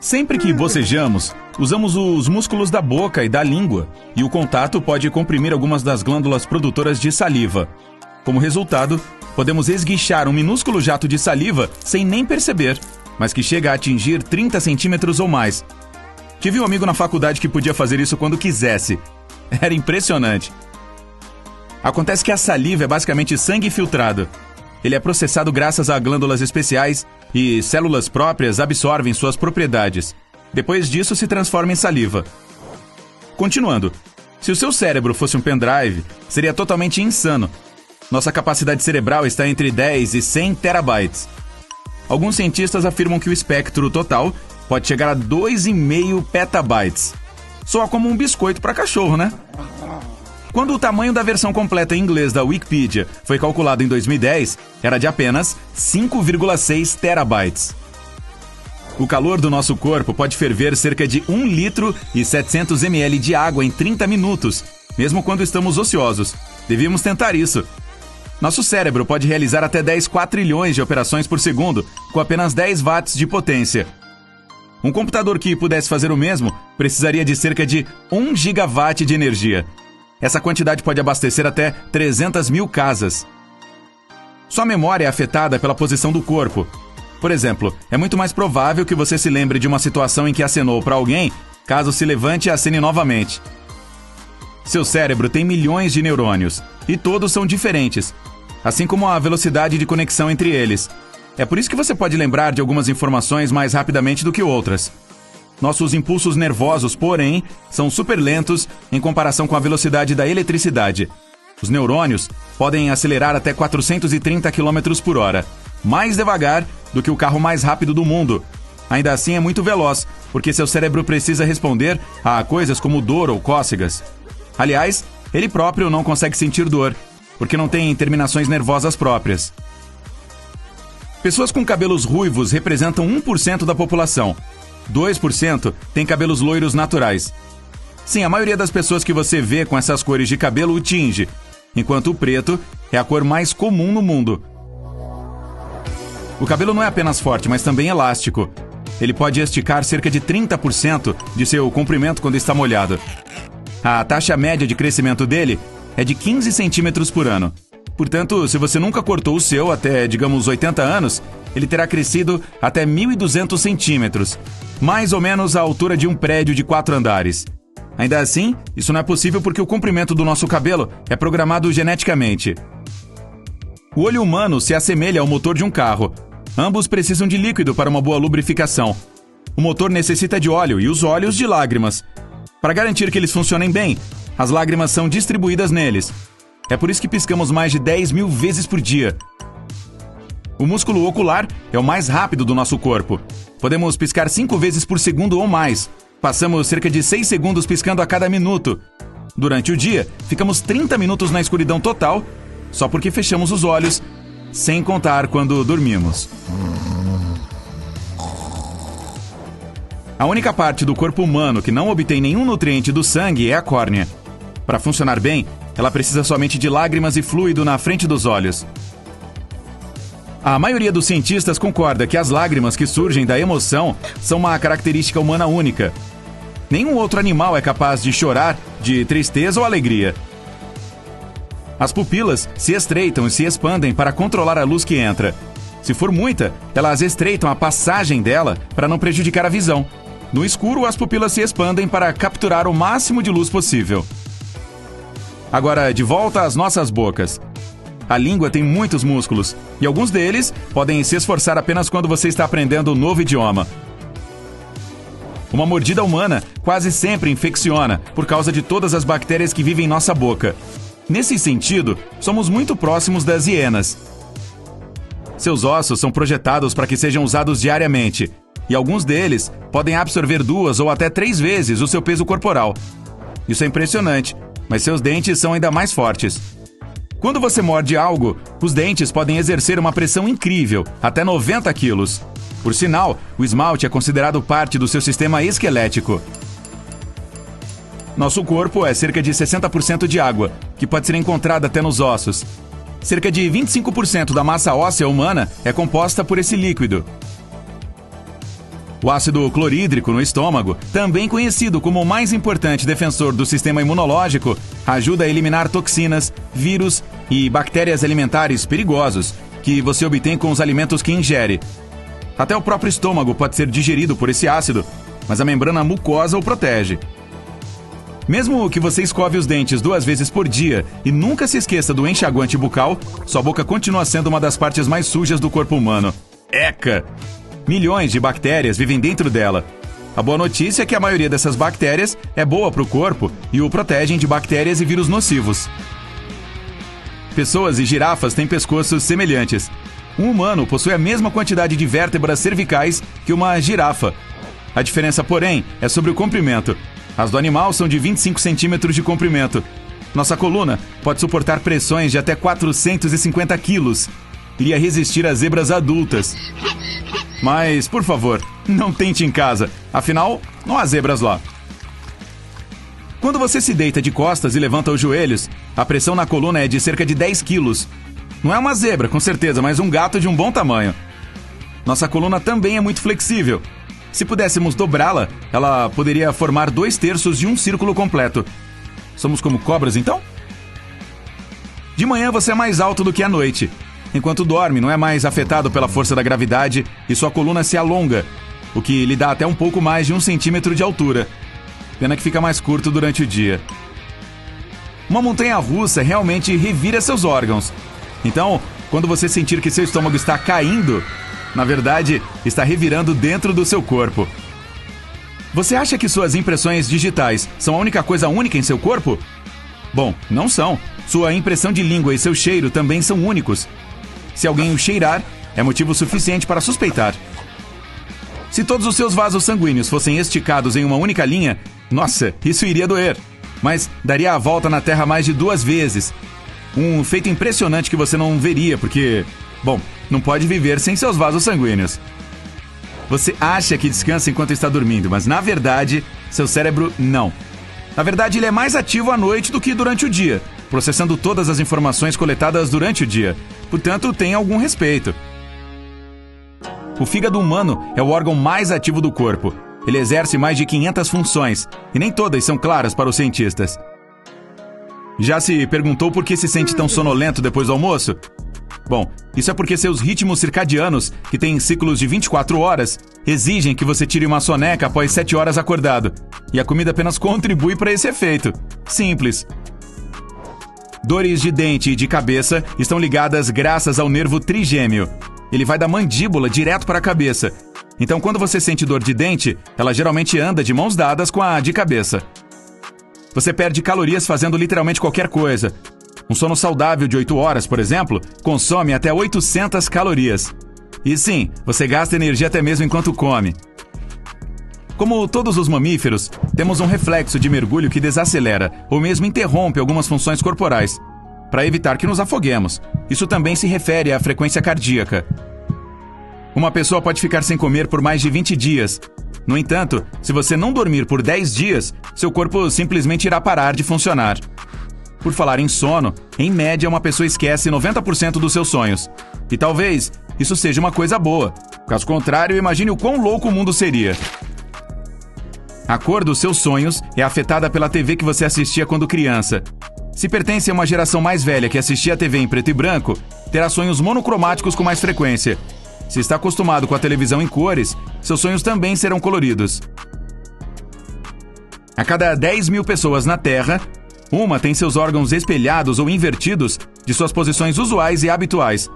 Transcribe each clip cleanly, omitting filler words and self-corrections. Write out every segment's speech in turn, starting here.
Sempre que bocejamos, usamos os músculos da boca e da língua, e o contato pode comprimir algumas das glândulas produtoras de saliva. Como resultado, podemos esguichar um minúsculo jato de saliva sem nem perceber, mas que chega a atingir 30 centímetros ou mais. Tive um amigo na faculdade que podia fazer isso quando quisesse. Era impressionante. Acontece que a saliva é basicamente sangue filtrado. Ele é processado graças a glândulas especiais e células próprias absorvem suas propriedades. Depois disso, se transforma em saliva. Continuando, se o seu cérebro fosse um pendrive, seria totalmente insano. Nossa capacidade cerebral está entre 10 e 100 terabytes. Alguns cientistas afirmam que o espectro total pode chegar a 2,5 petabytes. Soa como um biscoito para cachorro, né? Quando o tamanho da versão completa em inglês da Wikipedia foi calculado em 2010, era de apenas 5,6 terabytes. O calor do nosso corpo pode ferver cerca de 1 litro e 700 ml de água em 30 minutos, mesmo quando estamos ociosos. Devíamos tentar isso. Nosso cérebro pode realizar até 10 quatrilhões de operações por segundo, com apenas 10 watts de potência. Um computador que pudesse fazer o mesmo precisaria de cerca de 1 gigawatt de energia. Essa quantidade pode abastecer até 300 mil casas. Sua memória é afetada pela posição do corpo. Por exemplo, é muito mais provável que você se lembre de uma situação em que acenou para alguém, caso se levante e acene novamente. Seu cérebro tem milhões de neurônios, e todos são diferentes, assim como a velocidade de conexão entre eles. É por isso que você pode lembrar de algumas informações mais rapidamente do que outras. Nossos impulsos nervosos, porém, são super lentos em comparação com a velocidade da eletricidade. Os neurônios podem acelerar até 430 km por hora, mais devagar do que o carro mais rápido do mundo. Ainda assim é muito veloz, porque seu cérebro precisa responder a coisas como dor ou cócegas. Aliás, ele próprio não consegue sentir dor, porque não tem terminações nervosas próprias. Pessoas com cabelos ruivos representam 1% da população. 2% têm cabelos loiros naturais. Sim, a maioria das pessoas que você vê com essas cores de cabelo o tinge, enquanto o preto é a cor mais comum no mundo. O cabelo não é apenas forte, mas também elástico. Ele pode esticar cerca de 30% de seu comprimento quando está molhado. A taxa média de crescimento dele é de 15 centímetros por ano. Portanto, se você nunca cortou o seu até, digamos, 80 anos, ele terá crescido até 1.200 centímetros, mais ou menos a altura de um prédio de 4 andares. Ainda assim, isso não é possível porque o comprimento do nosso cabelo é programado geneticamente. O olho humano se assemelha ao motor de um carro. Ambos precisam de líquido para uma boa lubrificação. O motor necessita de óleo e os olhos de lágrimas. Para garantir que eles funcionem bem, as lágrimas são distribuídas neles. É por isso que piscamos mais de 10 mil vezes por dia. O músculo ocular é o mais rápido do nosso corpo. Podemos piscar 5 vezes por segundo ou mais. Passamos cerca de 6 segundos piscando a cada minuto. Durante o dia, ficamos 30 minutos na escuridão total, só porque fechamos os olhos, sem contar quando dormimos. A única parte do corpo humano que não obtém nenhum nutriente do sangue é a córnea. Para funcionar bem, ela precisa somente de lágrimas e fluido na frente dos olhos. A maioria dos cientistas concorda que as lágrimas que surgem da emoção são uma característica humana única. Nenhum outro animal é capaz de chorar de tristeza ou alegria. As pupilas se estreitam e se expandem para controlar a luz que entra. Se for muita, elas estreitam a passagem dela para não prejudicar a visão. No escuro, as pupilas se expandem para capturar o máximo de luz possível. Agora, de volta às nossas bocas. A língua tem muitos músculos, e alguns deles podem se esforçar apenas quando você está aprendendo um novo idioma. Uma mordida humana quase sempre infecciona, por causa de todas as bactérias que vivem em nossa boca. Nesse sentido, somos muito próximos das hienas. Seus ossos são projetados para que sejam usados diariamente, e alguns deles podem absorver 2 ou até 3 vezes o seu peso corporal. Isso é impressionante, mas seus dentes são ainda mais fortes. Quando você morde algo, os dentes podem exercer uma pressão incrível, até 90 quilos. Por sinal, o esmalte é considerado parte do seu sistema esquelético. Nosso corpo é cerca de 60% de água, que pode ser encontrada até nos ossos. Cerca de 25% da massa óssea humana é composta por esse líquido. O ácido clorídrico no estômago, também conhecido como o mais importante defensor do sistema imunológico, ajuda a eliminar toxinas, vírus e bactérias alimentares perigosos que você obtém com os alimentos que ingere. Até o próprio estômago pode ser digerido por esse ácido, mas a membrana mucosa o protege. Mesmo que você escove os dentes 2 vezes por dia e nunca se esqueça do enxaguante bucal, sua boca continua sendo uma das partes mais sujas do corpo humano. Eca! Milhões de bactérias vivem dentro dela. A boa notícia é que a maioria dessas bactérias é boa para o corpo e o protegem de bactérias e vírus nocivos. Pessoas e girafas têm pescoços semelhantes. Um humano possui a mesma quantidade de vértebras cervicais que uma girafa. A diferença, porém, é sobre o comprimento. As do animal são de 25 centímetros de comprimento. Nossa coluna pode suportar pressões de até 450 quilos. Iria resistir a zebras adultas. Mas, por favor, não tente em casa. Afinal, não há zebras lá. Quando você se deita de costas e levanta os joelhos, a pressão na coluna é de cerca de 10 quilos. Não é uma zebra, com certeza, mas um gato de um bom tamanho. Nossa coluna também é muito flexível. Se pudéssemos dobrá-la, ela poderia formar 2/3 de um círculo completo. Somos como cobras, então? De manhã você é mais alto do que à noite. Enquanto dorme, não é mais afetado pela força da gravidade e sua coluna se alonga, o que lhe dá até um pouco mais de 1 centímetro de altura. Pena que fica mais curto durante o dia. Uma montanha-russa realmente revira seus órgãos. Então, quando você sentir que seu estômago está caindo, na verdade, está revirando dentro do seu corpo. Você acha que suas impressões digitais são a única coisa única em seu corpo? Bom, não são. Sua impressão de língua e seu cheiro também são únicos. Se alguém o cheirar, é motivo suficiente para suspeitar. Se todos os seus vasos sanguíneos fossem esticados em uma única linha, nossa, isso iria doer. Mas daria a volta na Terra mais de 2 vezes. Um feito impressionante que você não veria, porque... Bom, não pode viver sem seus vasos sanguíneos. Você acha que descansa enquanto está dormindo, mas na verdade, seu cérebro não. Na verdade, ele é mais ativo à noite do que durante o dia, processando todas as informações coletadas durante o dia. Portanto, tem algum respeito. O fígado humano é o órgão mais ativo do corpo. Ele exerce mais de 500 funções, e nem todas são claras para os cientistas. Já se perguntou por que se sente tão sonolento depois do almoço? Bom, isso é porque seus ritmos circadianos, que têm ciclos de 24 horas, exigem que você tire uma soneca após 7 horas acordado. E a comida apenas contribui para esse efeito. Simples. Dores de dente e de cabeça estão ligadas graças ao nervo trigêmeo. Ele vai da mandíbula direto para a cabeça. Então, quando você sente dor de dente, ela geralmente anda de mãos dadas com a de cabeça. Você perde calorias fazendo literalmente qualquer coisa. Um sono saudável de 8 horas, por exemplo, consome até 800 calorias. E sim, você gasta energia até mesmo enquanto come. Como todos os mamíferos, temos um reflexo de mergulho que desacelera ou mesmo interrompe algumas funções corporais, para evitar que nos afoguemos. Isso também se refere à frequência cardíaca. Uma pessoa pode ficar sem comer por mais de 20 dias. No entanto, se você não dormir por 10 dias, seu corpo simplesmente irá parar de funcionar. Por falar em sono, em média uma pessoa esquece 90% dos seus sonhos. E talvez isso seja uma coisa boa. Caso contrário, imagine o quão louco o mundo seria. A cor dos seus sonhos é afetada pela TV que você assistia quando criança. Se pertence a uma geração mais velha que assistia a TV em preto e branco, terá sonhos monocromáticos com mais frequência. Se está acostumado com a televisão em cores, seus sonhos também serão coloridos. A cada 10 mil pessoas na Terra, uma tem seus órgãos espelhados ou invertidos de suas posições usuais e habituais.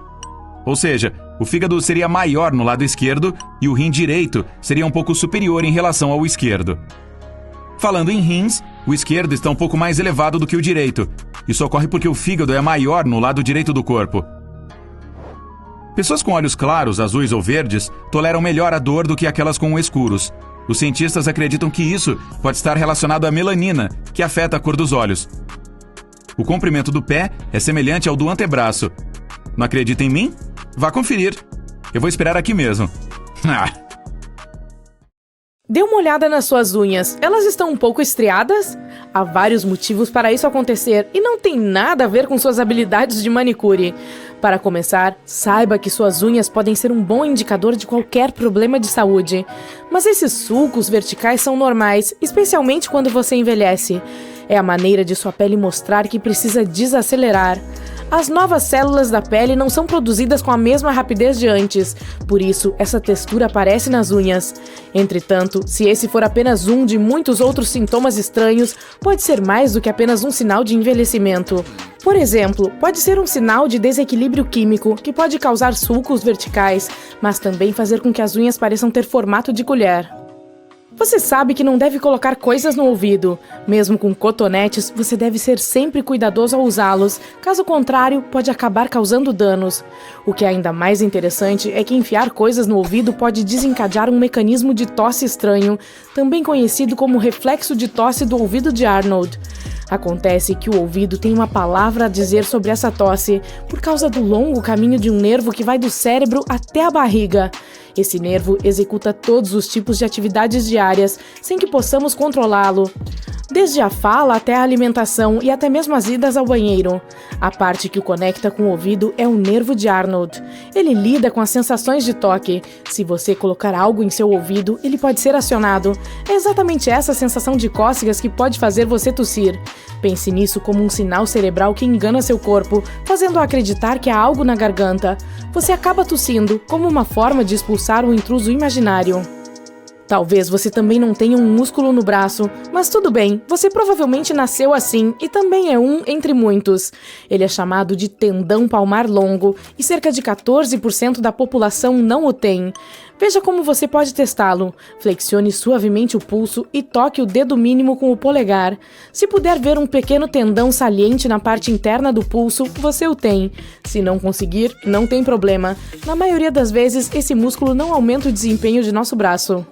Ou seja, o fígado seria maior no lado esquerdo e o rim direito seria um pouco superior em relação ao esquerdo. Falando em rins, o esquerdo está um pouco mais elevado do que o direito. Isso ocorre porque o fígado é maior no lado direito do corpo. Pessoas com olhos claros, azuis ou verdes toleram melhor a dor do que aquelas com escuros. Os cientistas acreditam que isso pode estar relacionado à melanina, que afeta a cor dos olhos. O comprimento do pé é semelhante ao do antebraço. Não acredita em mim? Vá conferir. Eu vou esperar aqui mesmo. Dê uma olhada nas suas unhas, elas estão um pouco estriadas? Há vários motivos para isso acontecer e não tem nada a ver com suas habilidades de manicure. Para começar, saiba que suas unhas podem ser um bom indicador de qualquer problema de saúde. Mas esses sulcos verticais são normais, especialmente quando você envelhece. É a maneira de sua pele mostrar que precisa desacelerar. As novas células da pele não são produzidas com a mesma rapidez de antes, por isso essa textura aparece nas unhas. Entretanto, se esse for apenas um de muitos outros sintomas estranhos, pode ser mais do que apenas um sinal de envelhecimento. Por exemplo, pode ser um sinal de desequilíbrio químico, que pode causar sulcos verticais, mas também fazer com que as unhas pareçam ter formato de colher. Você sabe que não deve colocar coisas no ouvido. Mesmo com cotonetes, você deve ser sempre cuidadoso ao usá-los. Caso contrário, pode acabar causando danos. O que é ainda mais interessante é que enfiar coisas no ouvido pode desencadear um mecanismo de tosse estranho, também conhecido como reflexo de tosse do ouvido de Arnold. Acontece que o ouvido tem uma palavra a dizer sobre essa tosse, por causa do longo caminho de um nervo que vai do cérebro até a barriga. Esse nervo executa todos os tipos de atividades diárias, sem que possamos controlá-lo. Desde a fala até a alimentação e até mesmo as idas ao banheiro. A parte que o conecta com o ouvido é o nervo de Arnold. Ele lida com as sensações de toque. Se você colocar algo em seu ouvido, ele pode ser acionado. É exatamente essa sensação de cócegas que pode fazer você tossir. Pense nisso como um sinal cerebral que engana seu corpo, fazendo-o acreditar que há algo na garganta. Você acaba tossindo, como uma forma de expulsar um intruso imaginário. Talvez você também não tenha um músculo no braço, mas tudo bem, você provavelmente nasceu assim e também é um entre muitos. Ele é chamado de tendão palmar longo e cerca de 14% da população não o tem. Veja como você pode testá-lo. Flexione suavemente o pulso e toque o dedo mínimo com o polegar. Se puder ver um pequeno tendão saliente na parte interna do pulso, você o tem. Se não conseguir, não tem problema. Na maioria das vezes, esse músculo não aumenta o desempenho de nosso braço.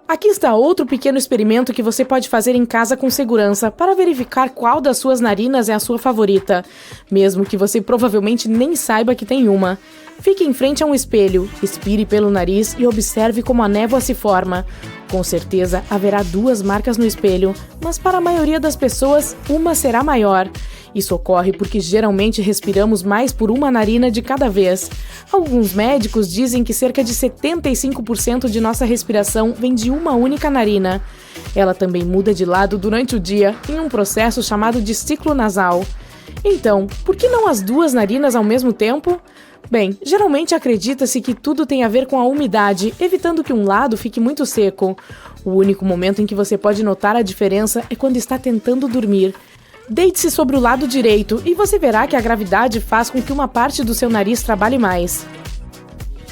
Aqui está outro pequeno experimento que você pode fazer em casa com segurança para verificar qual das suas narinas é a sua favorita, mesmo que você provavelmente nem saiba que tem uma. Fique em frente a um espelho, expire pelo nariz e observe como a névoa se forma. Com certeza haverá 2 marcas no espelho, mas para a maioria das pessoas, uma será maior. Isso ocorre porque geralmente respiramos mais por uma narina de cada vez. Alguns médicos dizem que cerca de 75% de nossa respiração vem de uma única narina. Ela também muda de lado durante o dia em um processo chamado de ciclo nasal. Então, por que não as 2 narinas ao mesmo tempo? Bem, geralmente acredita-se que tudo tem a ver com a umidade, evitando que um lado fique muito seco. O único momento em que você pode notar a diferença é quando está tentando dormir. Deite-se sobre o lado direito e você verá que a gravidade faz com que uma parte do seu nariz trabalhe mais.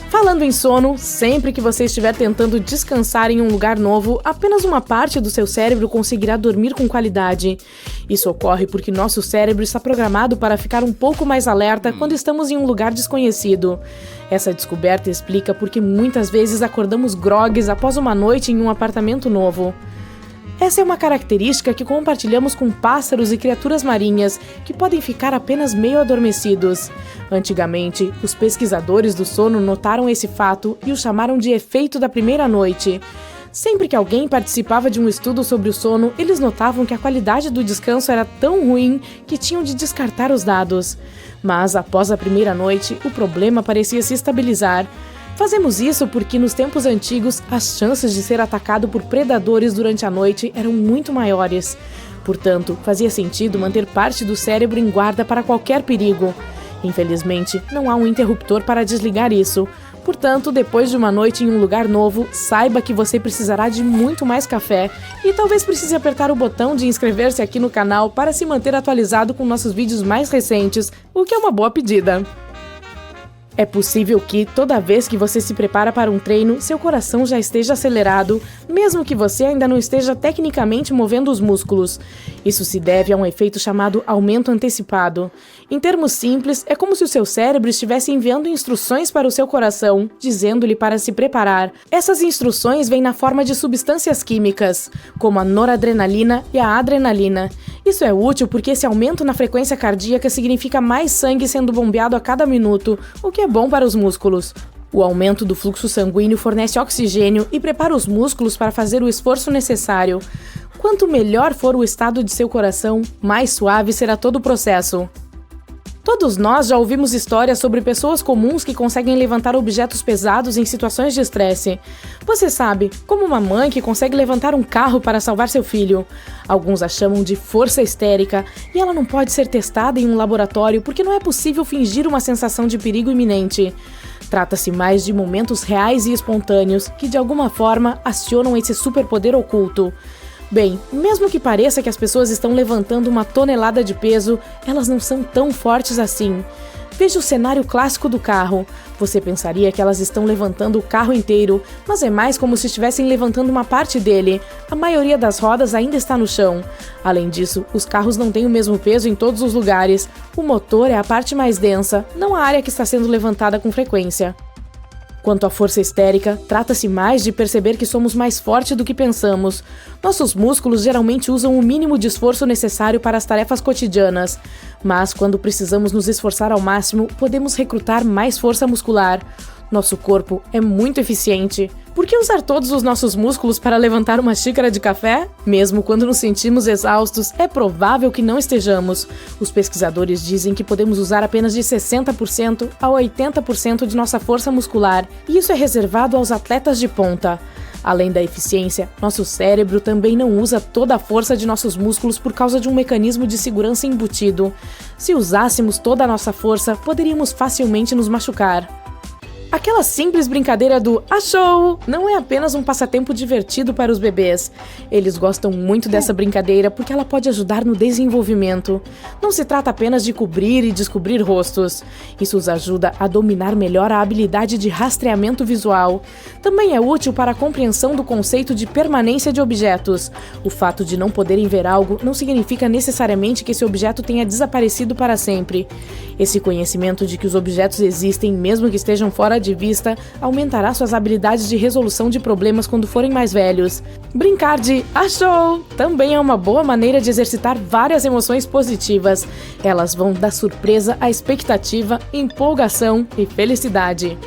Falando em sono, sempre que você estiver tentando descansar em um lugar novo, apenas uma parte do seu cérebro conseguirá dormir com qualidade. Isso ocorre porque nosso cérebro está programado para ficar um pouco mais alerta quando estamos em um lugar desconhecido. Essa descoberta explica porque muitas vezes acordamos grogues após uma noite em um apartamento novo. Essa é uma característica que compartilhamos com pássaros e criaturas marinhas, que podem ficar apenas meio adormecidos. Antigamente, os pesquisadores do sono notaram esse fato e o chamaram de efeito da primeira noite. Sempre que alguém participava de um estudo sobre o sono, eles notavam que a qualidade do descanso era tão ruim que tinham de descartar os dados. Mas, após a primeira noite, o problema parecia se estabilizar. Fazemos isso porque, nos tempos antigos, as chances de ser atacado por predadores durante a noite eram muito maiores. Portanto, fazia sentido manter parte do cérebro em guarda para qualquer perigo. Infelizmente, não há um interruptor para desligar isso. Portanto, depois de uma noite em um lugar novo, saiba que você precisará de muito mais café e talvez precise apertar o botão de inscrever-se aqui no canal para se manter atualizado com nossos vídeos mais recentes, o que é uma boa pedida. É possível que, toda vez que você se prepara para um treino, seu coração já esteja acelerado, mesmo que você ainda não esteja tecnicamente movendo os músculos. Isso se deve a um efeito chamado aumento antecipado. Em termos simples, é como se o seu cérebro estivesse enviando instruções para o seu coração, dizendo-lhe para se preparar. Essas instruções vêm na forma de substâncias químicas, como a noradrenalina e a adrenalina. Isso é útil porque esse aumento na frequência cardíaca significa mais sangue sendo bombeado a cada minuto, o que é bom para os músculos. O aumento do fluxo sanguíneo fornece oxigênio e prepara os músculos para fazer o esforço necessário. Quanto melhor for o estado de seu coração, mais suave será todo o processo. Todos nós já ouvimos histórias sobre pessoas comuns que conseguem levantar objetos pesados em situações de estresse. Você sabe, como uma mãe que consegue levantar um carro para salvar seu filho. Alguns a chamam de força histérica e ela não pode ser testada em um laboratório porque não é possível fingir uma sensação de perigo iminente. Trata-se mais de momentos reais e espontâneos que, de alguma forma, acionam esse superpoder oculto. Bem, mesmo que pareça que as pessoas estão levantando uma tonelada de peso, elas não são tão fortes assim. Veja o cenário clássico do carro. Você pensaria que elas estão levantando o carro inteiro, mas é mais como se estivessem levantando uma parte dele. A maioria das rodas ainda está no chão. Além disso, os carros não têm o mesmo peso em todos os lugares. O motor é a parte mais densa, não a área que está sendo levantada com frequência. Quanto à força histérica, trata-se mais de perceber que somos mais fortes do que pensamos. Nossos músculos geralmente usam o mínimo de esforço necessário para as tarefas cotidianas. Mas, quando precisamos nos esforçar ao máximo, podemos recrutar mais força muscular. Nosso corpo é muito eficiente. Por que usar todos os nossos músculos para levantar uma xícara de café? Mesmo quando nos sentimos exaustos, é provável que não estejamos. Os pesquisadores dizem que podemos usar apenas de 60% a 80% de nossa força muscular, e isso é reservado aos atletas de ponta. Além da eficiência, nosso cérebro também não usa toda a força de nossos músculos por causa de um mecanismo de segurança embutido. Se usássemos toda a nossa força, poderíamos facilmente nos machucar. Aquela simples brincadeira do achou não é apenas um passatempo divertido para os bebês. Eles gostam muito dessa brincadeira porque ela pode ajudar no desenvolvimento. Não se trata apenas de cobrir e descobrir rostos. Isso os ajuda a dominar melhor a habilidade de rastreamento visual. Também é útil para a compreensão do conceito de permanência de objetos. O fato de não poderem ver algo não significa necessariamente que esse objeto tenha desaparecido para sempre. Esse conhecimento de que os objetos existem mesmo que estejam fora de vista aumentará suas habilidades de resolução de problemas quando forem mais velhos. Brincar de achou também é uma boa maneira de exercitar várias emoções positivas. Elas vão da surpresa à expectativa, empolgação e felicidade.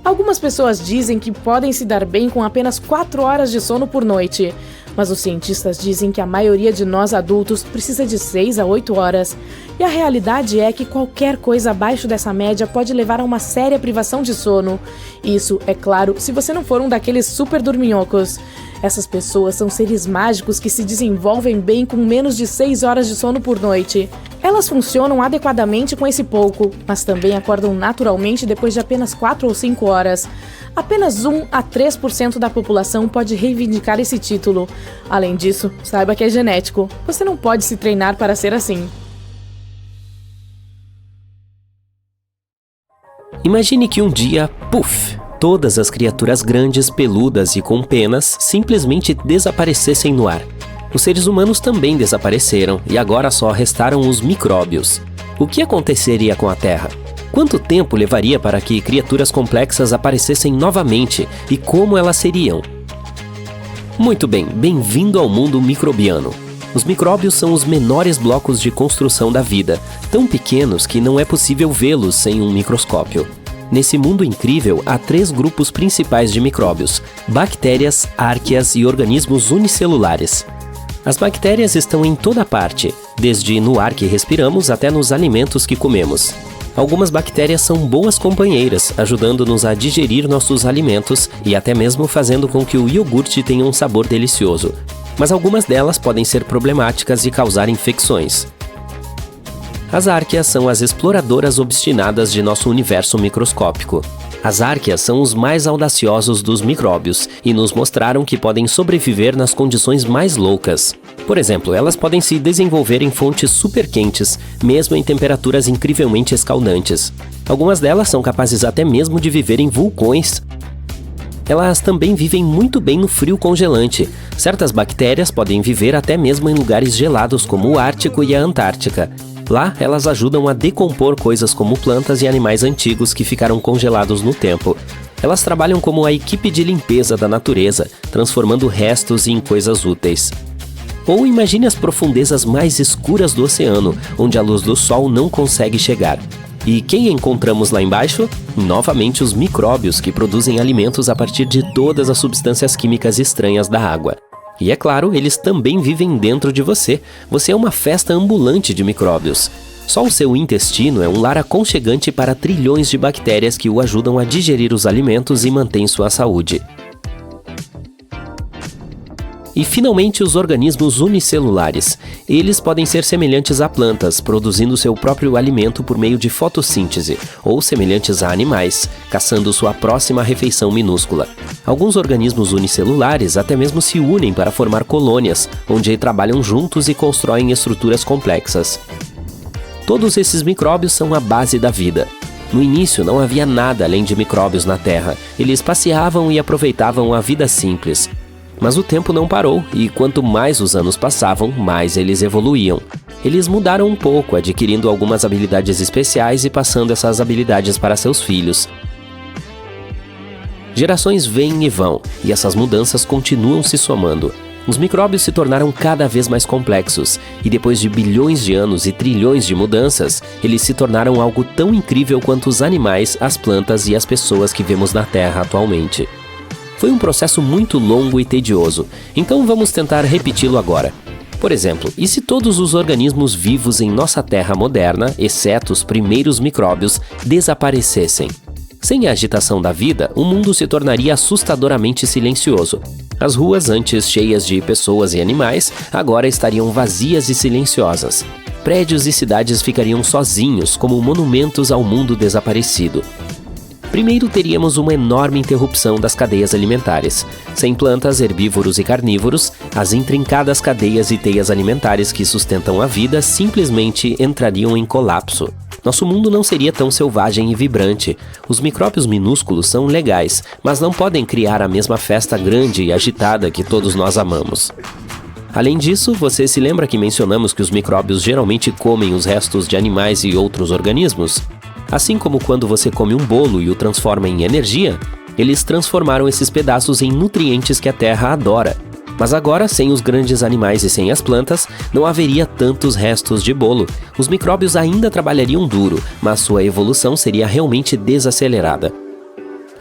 Algumas pessoas dizem que podem se dar bem com apenas 4 horas de sono por noite, mas os cientistas dizem que a maioria de nós adultos precisa de 6 a 8 horas. E a realidade é que qualquer coisa abaixo dessa média pode levar a uma séria privação de sono. Isso, é claro, se você não for um daqueles super dorminhocos. Essas pessoas são seres mágicos que se desenvolvem bem com menos de 6 horas de sono por noite. Elas funcionam adequadamente com esse pouco, mas também acordam naturalmente depois de apenas 4 ou 5 horas. Apenas 1 a 3% da população pode reivindicar esse título. Além disso, saiba que é genético. Você não pode se treinar para ser assim. Imagine que um dia, puf! Todas as criaturas grandes, peludas e com penas simplesmente desaparecessem no ar. Os seres humanos também desapareceram e agora só restaram os micróbios. O que aconteceria com a Terra? Quanto tempo levaria para que criaturas complexas aparecessem novamente e como elas seriam? Muito bem, bem-vindo ao mundo microbiano. Os micróbios são os menores blocos de construção da vida, tão pequenos que não é possível vê-los sem um microscópio. Nesse mundo incrível, há 3 grupos principais de micróbios: bactérias, árqueas e organismos unicelulares. As bactérias estão em toda parte, desde no ar que respiramos até nos alimentos que comemos. Algumas bactérias são boas companheiras, ajudando-nos a digerir nossos alimentos e até mesmo fazendo com que o iogurte tenha um sabor delicioso. Mas algumas delas podem ser problemáticas e causar infecções. As árqueas são as exploradoras obstinadas de nosso universo microscópico. As árqueas são os mais audaciosos dos micróbios e nos mostraram que podem sobreviver nas condições mais loucas. Por exemplo, elas podem se desenvolver em fontes super quentes, mesmo em temperaturas incrivelmente escaldantes. Algumas delas são capazes até mesmo de viver em vulcões. Elas também vivem muito bem no frio congelante. Certas bactérias podem viver até mesmo em lugares gelados como o Ártico e a Antártica. Lá, elas ajudam a decompor coisas como plantas e animais antigos que ficaram congelados no tempo. Elas trabalham como a equipe de limpeza da natureza, transformando restos em coisas úteis. Ou imagine as profundezas mais escuras do oceano, onde a luz do sol não consegue chegar. E quem encontramos lá embaixo? Novamente os micróbios, que produzem alimentos a partir de todas as substâncias químicas estranhas da água. E é claro, eles também vivem dentro de você. Você é uma festa ambulante de micróbios. Só o seu intestino é um lar aconchegante para trilhões de bactérias que o ajudam a digerir os alimentos e mantêm sua saúde. E finalmente os organismos unicelulares. Eles podem ser semelhantes a plantas, produzindo seu próprio alimento por meio de fotossíntese, ou semelhantes a animais, caçando sua próxima refeição minúscula. Alguns organismos unicelulares até mesmo se unem para formar colônias, onde trabalham juntos e constroem estruturas complexas. Todos esses micróbios são a base da vida. No início não havia nada além de micróbios na Terra. Eles passeavam e aproveitavam a vida simples. Mas o tempo não parou, e quanto mais os anos passavam, mais eles evoluíam. Eles mudaram um pouco, adquirindo algumas habilidades especiais e passando essas habilidades para seus filhos. Gerações vêm e vão, e essas mudanças continuam se somando. Os micróbios se tornaram cada vez mais complexos, e depois de bilhões de anos e trilhões de mudanças, eles se tornaram algo tão incrível quanto os animais, as plantas e as pessoas que vemos na Terra atualmente. Foi um processo muito longo e tedioso, então vamos tentar repeti-lo agora. Por exemplo, e se todos os organismos vivos em nossa Terra moderna, exceto os primeiros micróbios, desaparecessem? Sem a agitação da vida, o mundo se tornaria assustadoramente silencioso. As ruas, antes cheias de pessoas e animais, agora estariam vazias e silenciosas. Prédios e cidades ficariam sozinhos, como monumentos ao mundo desaparecido. Primeiro teríamos uma enorme interrupção das cadeias alimentares. Sem plantas, herbívoros e carnívoros, as intrincadas cadeias e teias alimentares que sustentam a vida simplesmente entrariam em colapso. Nosso mundo não seria tão selvagem e vibrante. Os micróbios minúsculos são legais, mas não podem criar a mesma festa grande e agitada que todos nós amamos. Além disso, você se lembra que mencionamos que os micróbios geralmente comem os restos de animais e outros organismos? Assim como quando você come um bolo e o transforma em energia, eles transformaram esses pedaços em nutrientes que a Terra adora. Mas agora, sem os grandes animais e sem as plantas, não haveria tantos restos de bolo. Os micróbios ainda trabalhariam duro, mas sua evolução seria realmente desacelerada.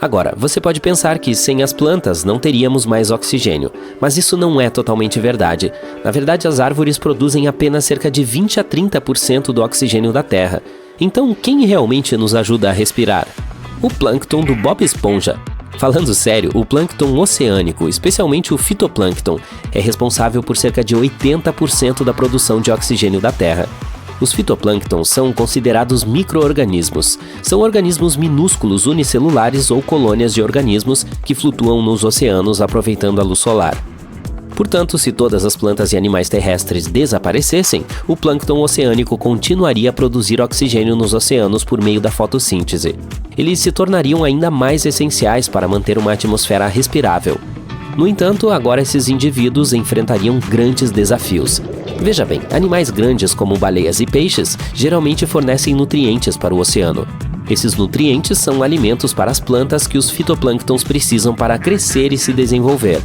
Agora, você pode pensar que sem as plantas não teríamos mais oxigênio, mas isso não é totalmente verdade. Na verdade, as árvores produzem apenas cerca de 20 a 30% do oxigênio da Terra. Então, quem realmente nos ajuda a respirar? O plâncton do Bob Esponja. Falando sério, o plâncton oceânico, especialmente o fitoplâncton, é responsável por cerca de 80% da produção de oxigênio da Terra. Os fitoplânctons são considerados micro-organismos. São organismos minúsculos unicelulares ou colônias de organismos que flutuam nos oceanos aproveitando a luz solar. Portanto, se todas as plantas e animais terrestres desaparecessem, o plâncton oceânico continuaria a produzir oxigênio nos oceanos por meio da fotossíntese. Eles se tornariam ainda mais essenciais para manter uma atmosfera respirável. No entanto, agora esses indivíduos enfrentariam grandes desafios. Veja bem, animais grandes como baleias e peixes geralmente fornecem nutrientes para o oceano. Esses nutrientes são alimentos para as plantas que os fitoplânctons precisam para crescer e se desenvolver.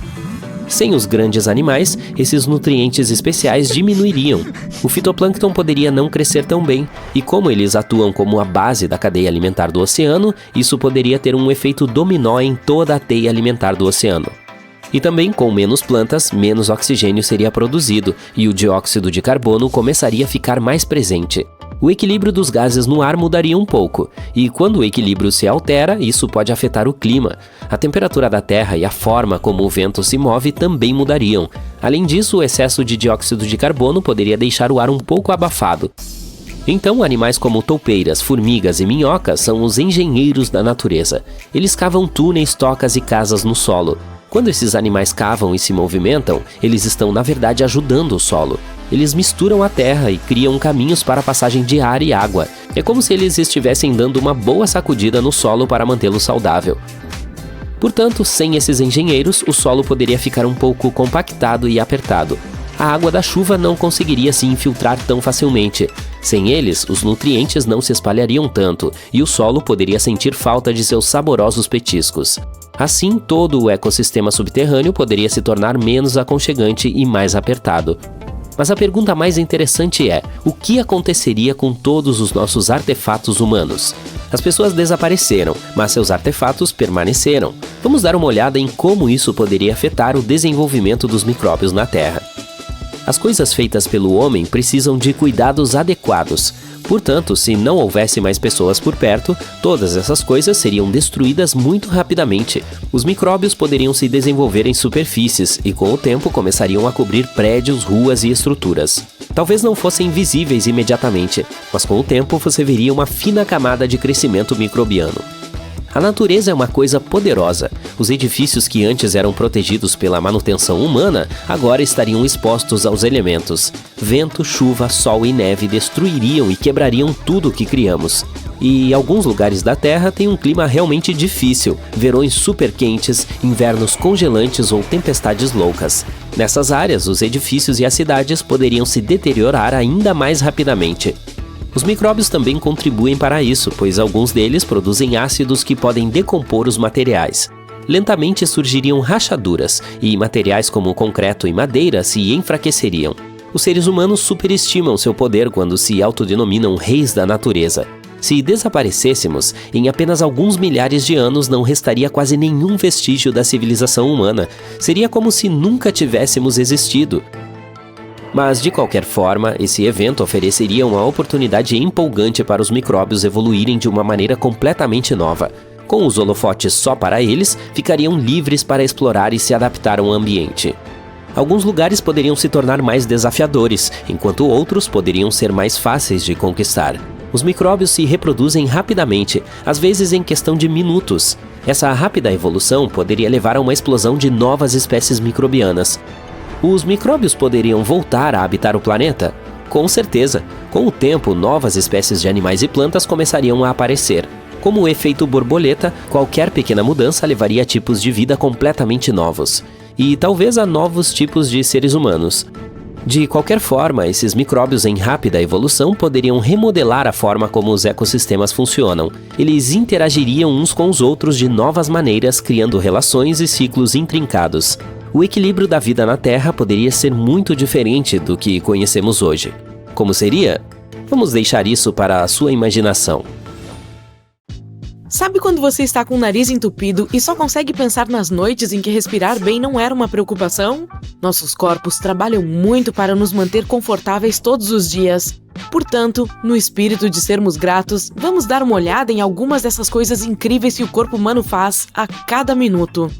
Sem os grandes animais, esses nutrientes especiais diminuiriam. O fitoplâncton poderia não crescer tão bem, e como eles atuam como a base da cadeia alimentar do oceano, isso poderia ter um efeito dominó em toda a teia alimentar do oceano. E também, com menos plantas, menos oxigênio seria produzido, e o dióxido de carbono começaria a ficar mais presente. O equilíbrio dos gases no ar mudaria um pouco, e quando o equilíbrio se altera, isso pode afetar o clima. A temperatura da Terra e a forma como o vento se move também mudariam. Além disso, o excesso de dióxido de carbono poderia deixar o ar um pouco abafado. Então, animais como toupeiras, formigas e minhocas são os engenheiros da natureza. Eles cavam túneis, tocas e casas no solo. Quando esses animais cavam e se movimentam, eles estão, na verdade, ajudando o solo. Eles misturam a terra e criam caminhos para a passagem de ar e água. É como se eles estivessem dando uma boa sacudida no solo para mantê-lo saudável. Portanto, sem esses engenheiros, o solo poderia ficar um pouco compactado e apertado. A água da chuva não conseguiria se infiltrar tão facilmente. Sem eles, os nutrientes não se espalhariam tanto e o solo poderia sentir falta de seus saborosos petiscos. Assim, todo o ecossistema subterrâneo poderia se tornar menos aconchegante e mais apertado. Mas a pergunta mais interessante é: o que aconteceria com todos os nossos artefatos humanos? As pessoas desapareceram, mas seus artefatos permaneceram. Vamos dar uma olhada em como isso poderia afetar o desenvolvimento dos micróbios na Terra. As coisas feitas pelo homem precisam de cuidados adequados. Portanto, se não houvesse mais pessoas por perto, todas essas coisas seriam destruídas muito rapidamente. Os micróbios poderiam se desenvolver em superfícies e, com o tempo, começariam a cobrir prédios, ruas e estruturas. Talvez não fossem visíveis imediatamente, mas com o tempo você veria uma fina camada de crescimento microbiano. A natureza é uma coisa poderosa. Os edifícios que antes eram protegidos pela manutenção humana, agora estariam expostos aos elementos. Vento, chuva, sol e neve destruiriam e quebrariam tudo o que criamos. E alguns lugares da Terra têm um clima realmente difícil, verões super quentes, invernos congelantes ou tempestades loucas. Nessas áreas, os edifícios e as cidades poderiam se deteriorar ainda mais rapidamente. Os micróbios também contribuem para isso, pois alguns deles produzem ácidos que podem decompor os materiais. Lentamente surgiriam rachaduras, e materiais como concreto e madeira se enfraqueceriam. Os seres humanos superestimam seu poder quando se autodenominam reis da natureza. Se desaparecêssemos, em apenas alguns milhares de anos não restaria quase nenhum vestígio da civilização humana. Seria como se nunca tivéssemos existido. Mas, de qualquer forma, esse evento ofereceria uma oportunidade empolgante para os micróbios evoluírem de uma maneira completamente nova. Com os holofotes só para eles, ficariam livres para explorar e se adaptar ao ambiente. Alguns lugares poderiam se tornar mais desafiadores, enquanto outros poderiam ser mais fáceis de conquistar. Os micróbios se reproduzem rapidamente, às vezes em questão de minutos. Essa rápida evolução poderia levar a uma explosão de novas espécies microbianas. Os micróbios poderiam voltar a habitar o planeta? Com certeza. Com o tempo, novas espécies de animais e plantas começariam a aparecer. Como o efeito borboleta, qualquer pequena mudança levaria a tipos de vida completamente novos. E talvez a novos tipos de seres humanos. De qualquer forma, esses micróbios em rápida evolução poderiam remodelar a forma como os ecossistemas funcionam. Eles interagiriam uns com os outros de novas maneiras, criando relações e ciclos intrincados. O equilíbrio da vida na Terra poderia ser muito diferente do que conhecemos hoje. Como seria? Vamos deixar isso para a sua imaginação. Sabe quando você está com o nariz entupido e só consegue pensar nas noites em que respirar bem não era uma preocupação? Nossos corpos trabalham muito para nos manter confortáveis todos os dias. Portanto, no espírito de sermos gratos, vamos dar uma olhada em algumas dessas coisas incríveis que o corpo humano faz a cada minuto.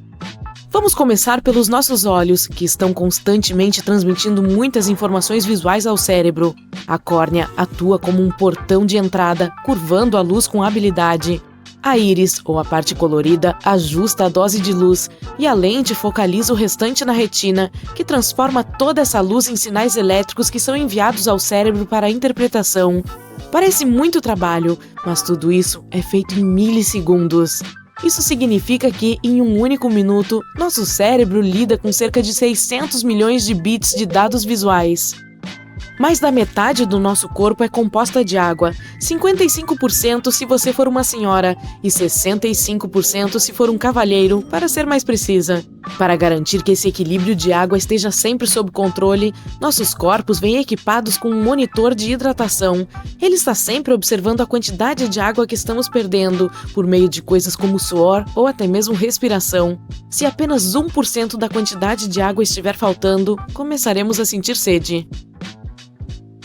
Vamos começar pelos nossos olhos, que estão constantemente transmitindo muitas informações visuais ao cérebro. A córnea atua como um portão de entrada, curvando a luz com habilidade. A íris, ou a parte colorida, ajusta a dose de luz e a lente focaliza o restante na retina, que transforma toda essa luz em sinais elétricos que são enviados ao cérebro para a interpretação. Parece muito trabalho, mas tudo isso é feito em milissegundos. Isso significa que, em um único minuto, nosso cérebro lida com cerca de 600 milhões de bits de dados visuais. Mais da metade do nosso corpo é composta de água, 55% se você for uma senhora e 65% se for um cavalheiro, para ser mais precisa. Para garantir que esse equilíbrio de água esteja sempre sob controle, nossos corpos vêm equipados com um monitor de hidratação. Ele está sempre observando a quantidade de água que estamos perdendo, por meio de coisas como suor ou até mesmo respiração. Se apenas 1% da quantidade de água estiver faltando, começaremos a sentir sede.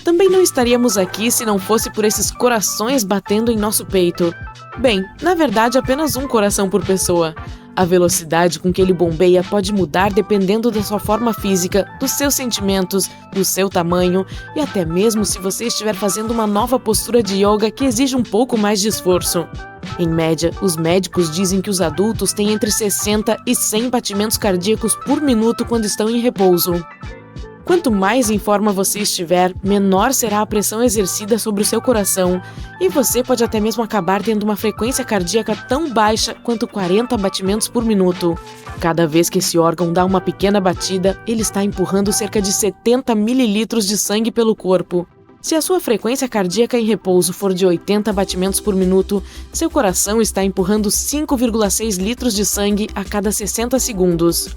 Também não estaríamos aqui se não fosse por esses corações batendo em nosso peito. Bem, na verdade apenas um coração por pessoa. A velocidade com que ele bombeia pode mudar dependendo da sua forma física, dos seus sentimentos, do seu tamanho e até mesmo se você estiver fazendo uma nova postura de yoga que exige um pouco mais de esforço. Em média, os médicos dizem que os adultos têm entre 60 e 100 batimentos cardíacos por minuto quando estão em repouso. Quanto mais em forma você estiver, menor será a pressão exercida sobre o seu coração, e você pode até mesmo acabar tendo uma frequência cardíaca tão baixa quanto 40 batimentos por minuto. Cada vez que esse órgão dá uma pequena batida, ele está empurrando cerca de 70 mililitros de sangue pelo corpo. Se a sua frequência cardíaca em repouso for de 80 batimentos por minuto, seu coração está empurrando 5,6 litros de sangue a cada 60 segundos.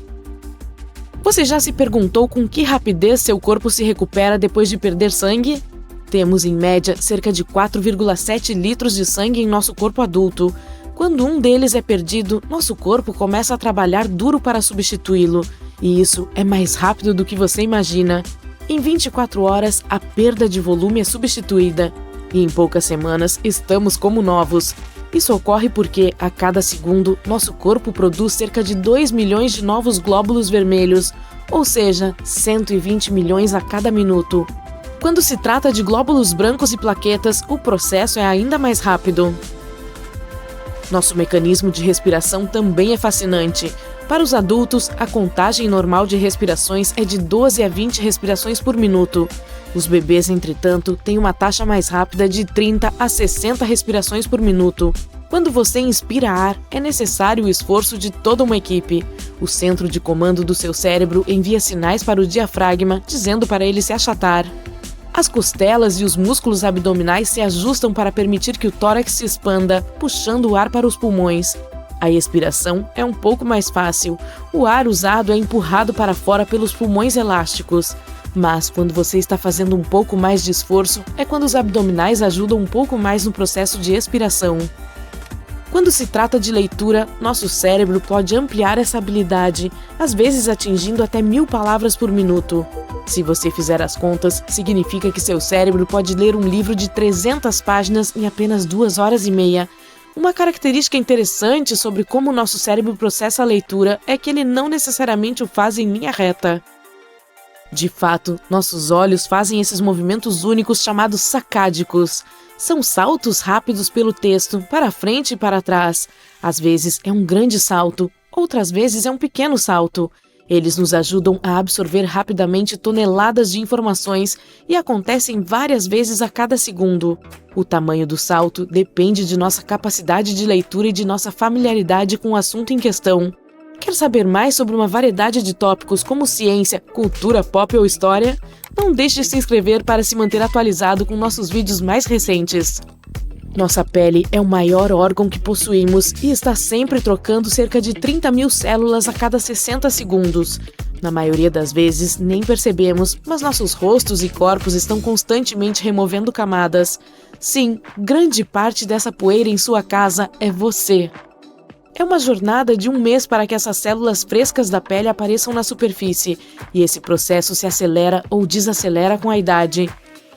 Você já se perguntou com que rapidez seu corpo se recupera depois de perder sangue? Temos, em média, cerca de 4,7 litros de sangue em nosso corpo adulto. Quando um deles é perdido, nosso corpo começa a trabalhar duro para substituí-lo. E isso é mais rápido do que você imagina. Em 24 horas, a perda de volume é substituída. E em poucas semanas, estamos como novos. Isso ocorre porque, a cada segundo, nosso corpo produz cerca de 2 milhões de novos glóbulos vermelhos, ou seja, 120 milhões a cada minuto. Quando se trata de glóbulos brancos e plaquetas, o processo é ainda mais rápido. Nosso mecanismo de respiração também é fascinante. Para os adultos, a contagem normal de respirações é de 12 a 20 respirações por minuto. Os bebês, entretanto, têm uma taxa mais rápida de 30 a 60 respirações por minuto. Quando você inspira ar, é necessário o esforço de toda uma equipe. O centro de comando do seu cérebro envia sinais para o diafragma, dizendo para ele se achatar. As costelas e os músculos abdominais se ajustam para permitir que o tórax se expanda, puxando o ar para os pulmões. A expiração é um pouco mais fácil. O ar usado é empurrado para fora pelos pulmões elásticos. Mas, quando você está fazendo um pouco mais de esforço, é quando os abdominais ajudam um pouco mais no processo de expiração. Quando se trata de leitura, nosso cérebro pode ampliar essa habilidade, às vezes atingindo até 1000 palavras por minuto. Se você fizer as contas, significa que seu cérebro pode ler um livro de 300 páginas em apenas 2 horas e meia. Uma característica interessante sobre como o nosso cérebro processa a leitura é que ele não necessariamente o faz em linha reta. De fato, nossos olhos fazem esses movimentos únicos chamados sacádicos. São saltos rápidos pelo texto, para frente e para trás. Às vezes é um grande salto, outras vezes é um pequeno salto. Eles nos ajudam a absorver rapidamente toneladas de informações e acontecem várias vezes a cada segundo. O tamanho do salto depende de nossa capacidade de leitura e de nossa familiaridade com o assunto em questão. Quer saber mais sobre uma variedade de tópicos como ciência, cultura pop ou história? Não deixe de se inscrever para se manter atualizado com nossos vídeos mais recentes. Nossa pele é o maior órgão que possuímos e está sempre trocando cerca de 30.000 células a cada 60 segundos. Na maioria das vezes, nem percebemos, mas nossos rostos e corpos estão constantemente removendo camadas. Sim, grande parte dessa poeira em sua casa é você. É uma jornada de 1 mês para que essas células frescas da pele apareçam na superfície, e esse processo se acelera ou desacelera com a idade.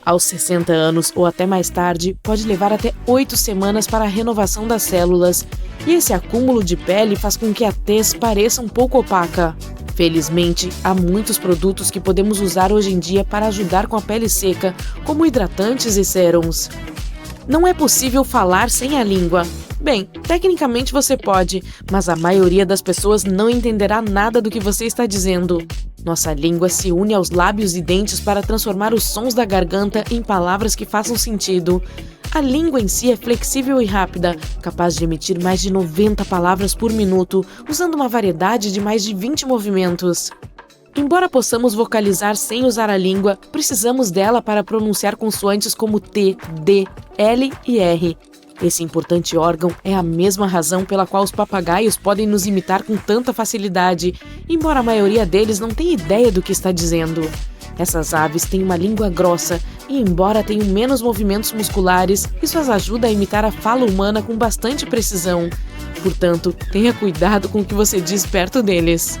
Aos 60 anos ou até mais tarde, pode levar até 8 semanas para a renovação das células, e esse acúmulo de pele faz com que a tez pareça um pouco opaca. Felizmente, há muitos produtos que podemos usar hoje em dia para ajudar com a pele seca, como hidratantes e sérums. Não é possível falar sem a língua. Bem, tecnicamente você pode, mas a maioria das pessoas não entenderá nada do que você está dizendo. Nossa língua se une aos lábios e dentes para transformar os sons da garganta em palavras que façam sentido. A língua em si é flexível e rápida, capaz de emitir mais de 90 palavras por minuto, usando uma variedade de mais de 20 movimentos. Embora possamos vocalizar sem usar a língua, precisamos dela para pronunciar consoantes como T, D, L e R. Esse importante órgão é a mesma razão pela qual os papagaios podem nos imitar com tanta facilidade, embora a maioria deles não tenha ideia do que está dizendo. Essas aves têm uma língua grossa e, embora tenham menos movimentos musculares, isso as ajuda a imitar a fala humana com bastante precisão. Portanto, tenha cuidado com o que você diz perto deles.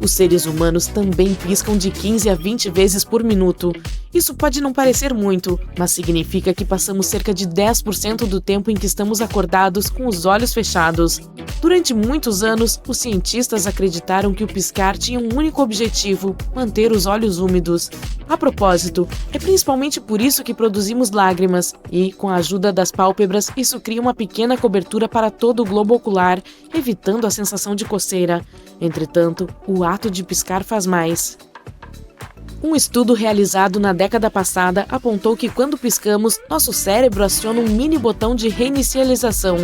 Os seres humanos também piscam de 15 a 20 vezes por minuto. Isso pode não parecer muito, mas significa que passamos cerca de 10% do tempo em que estamos acordados com os olhos fechados. Durante muitos anos, os cientistas acreditaram que o piscar tinha um único objetivo: manter os olhos úmidos. A propósito, é principalmente por isso que produzimos lágrimas, e, com a ajuda das pálpebras, isso cria uma pequena cobertura para todo o globo ocular, evitando a sensação de coceira. Entretanto, o ato de piscar faz mais. Um estudo realizado na década passada apontou que quando piscamos, nosso cérebro aciona um mini botão de reinicialização.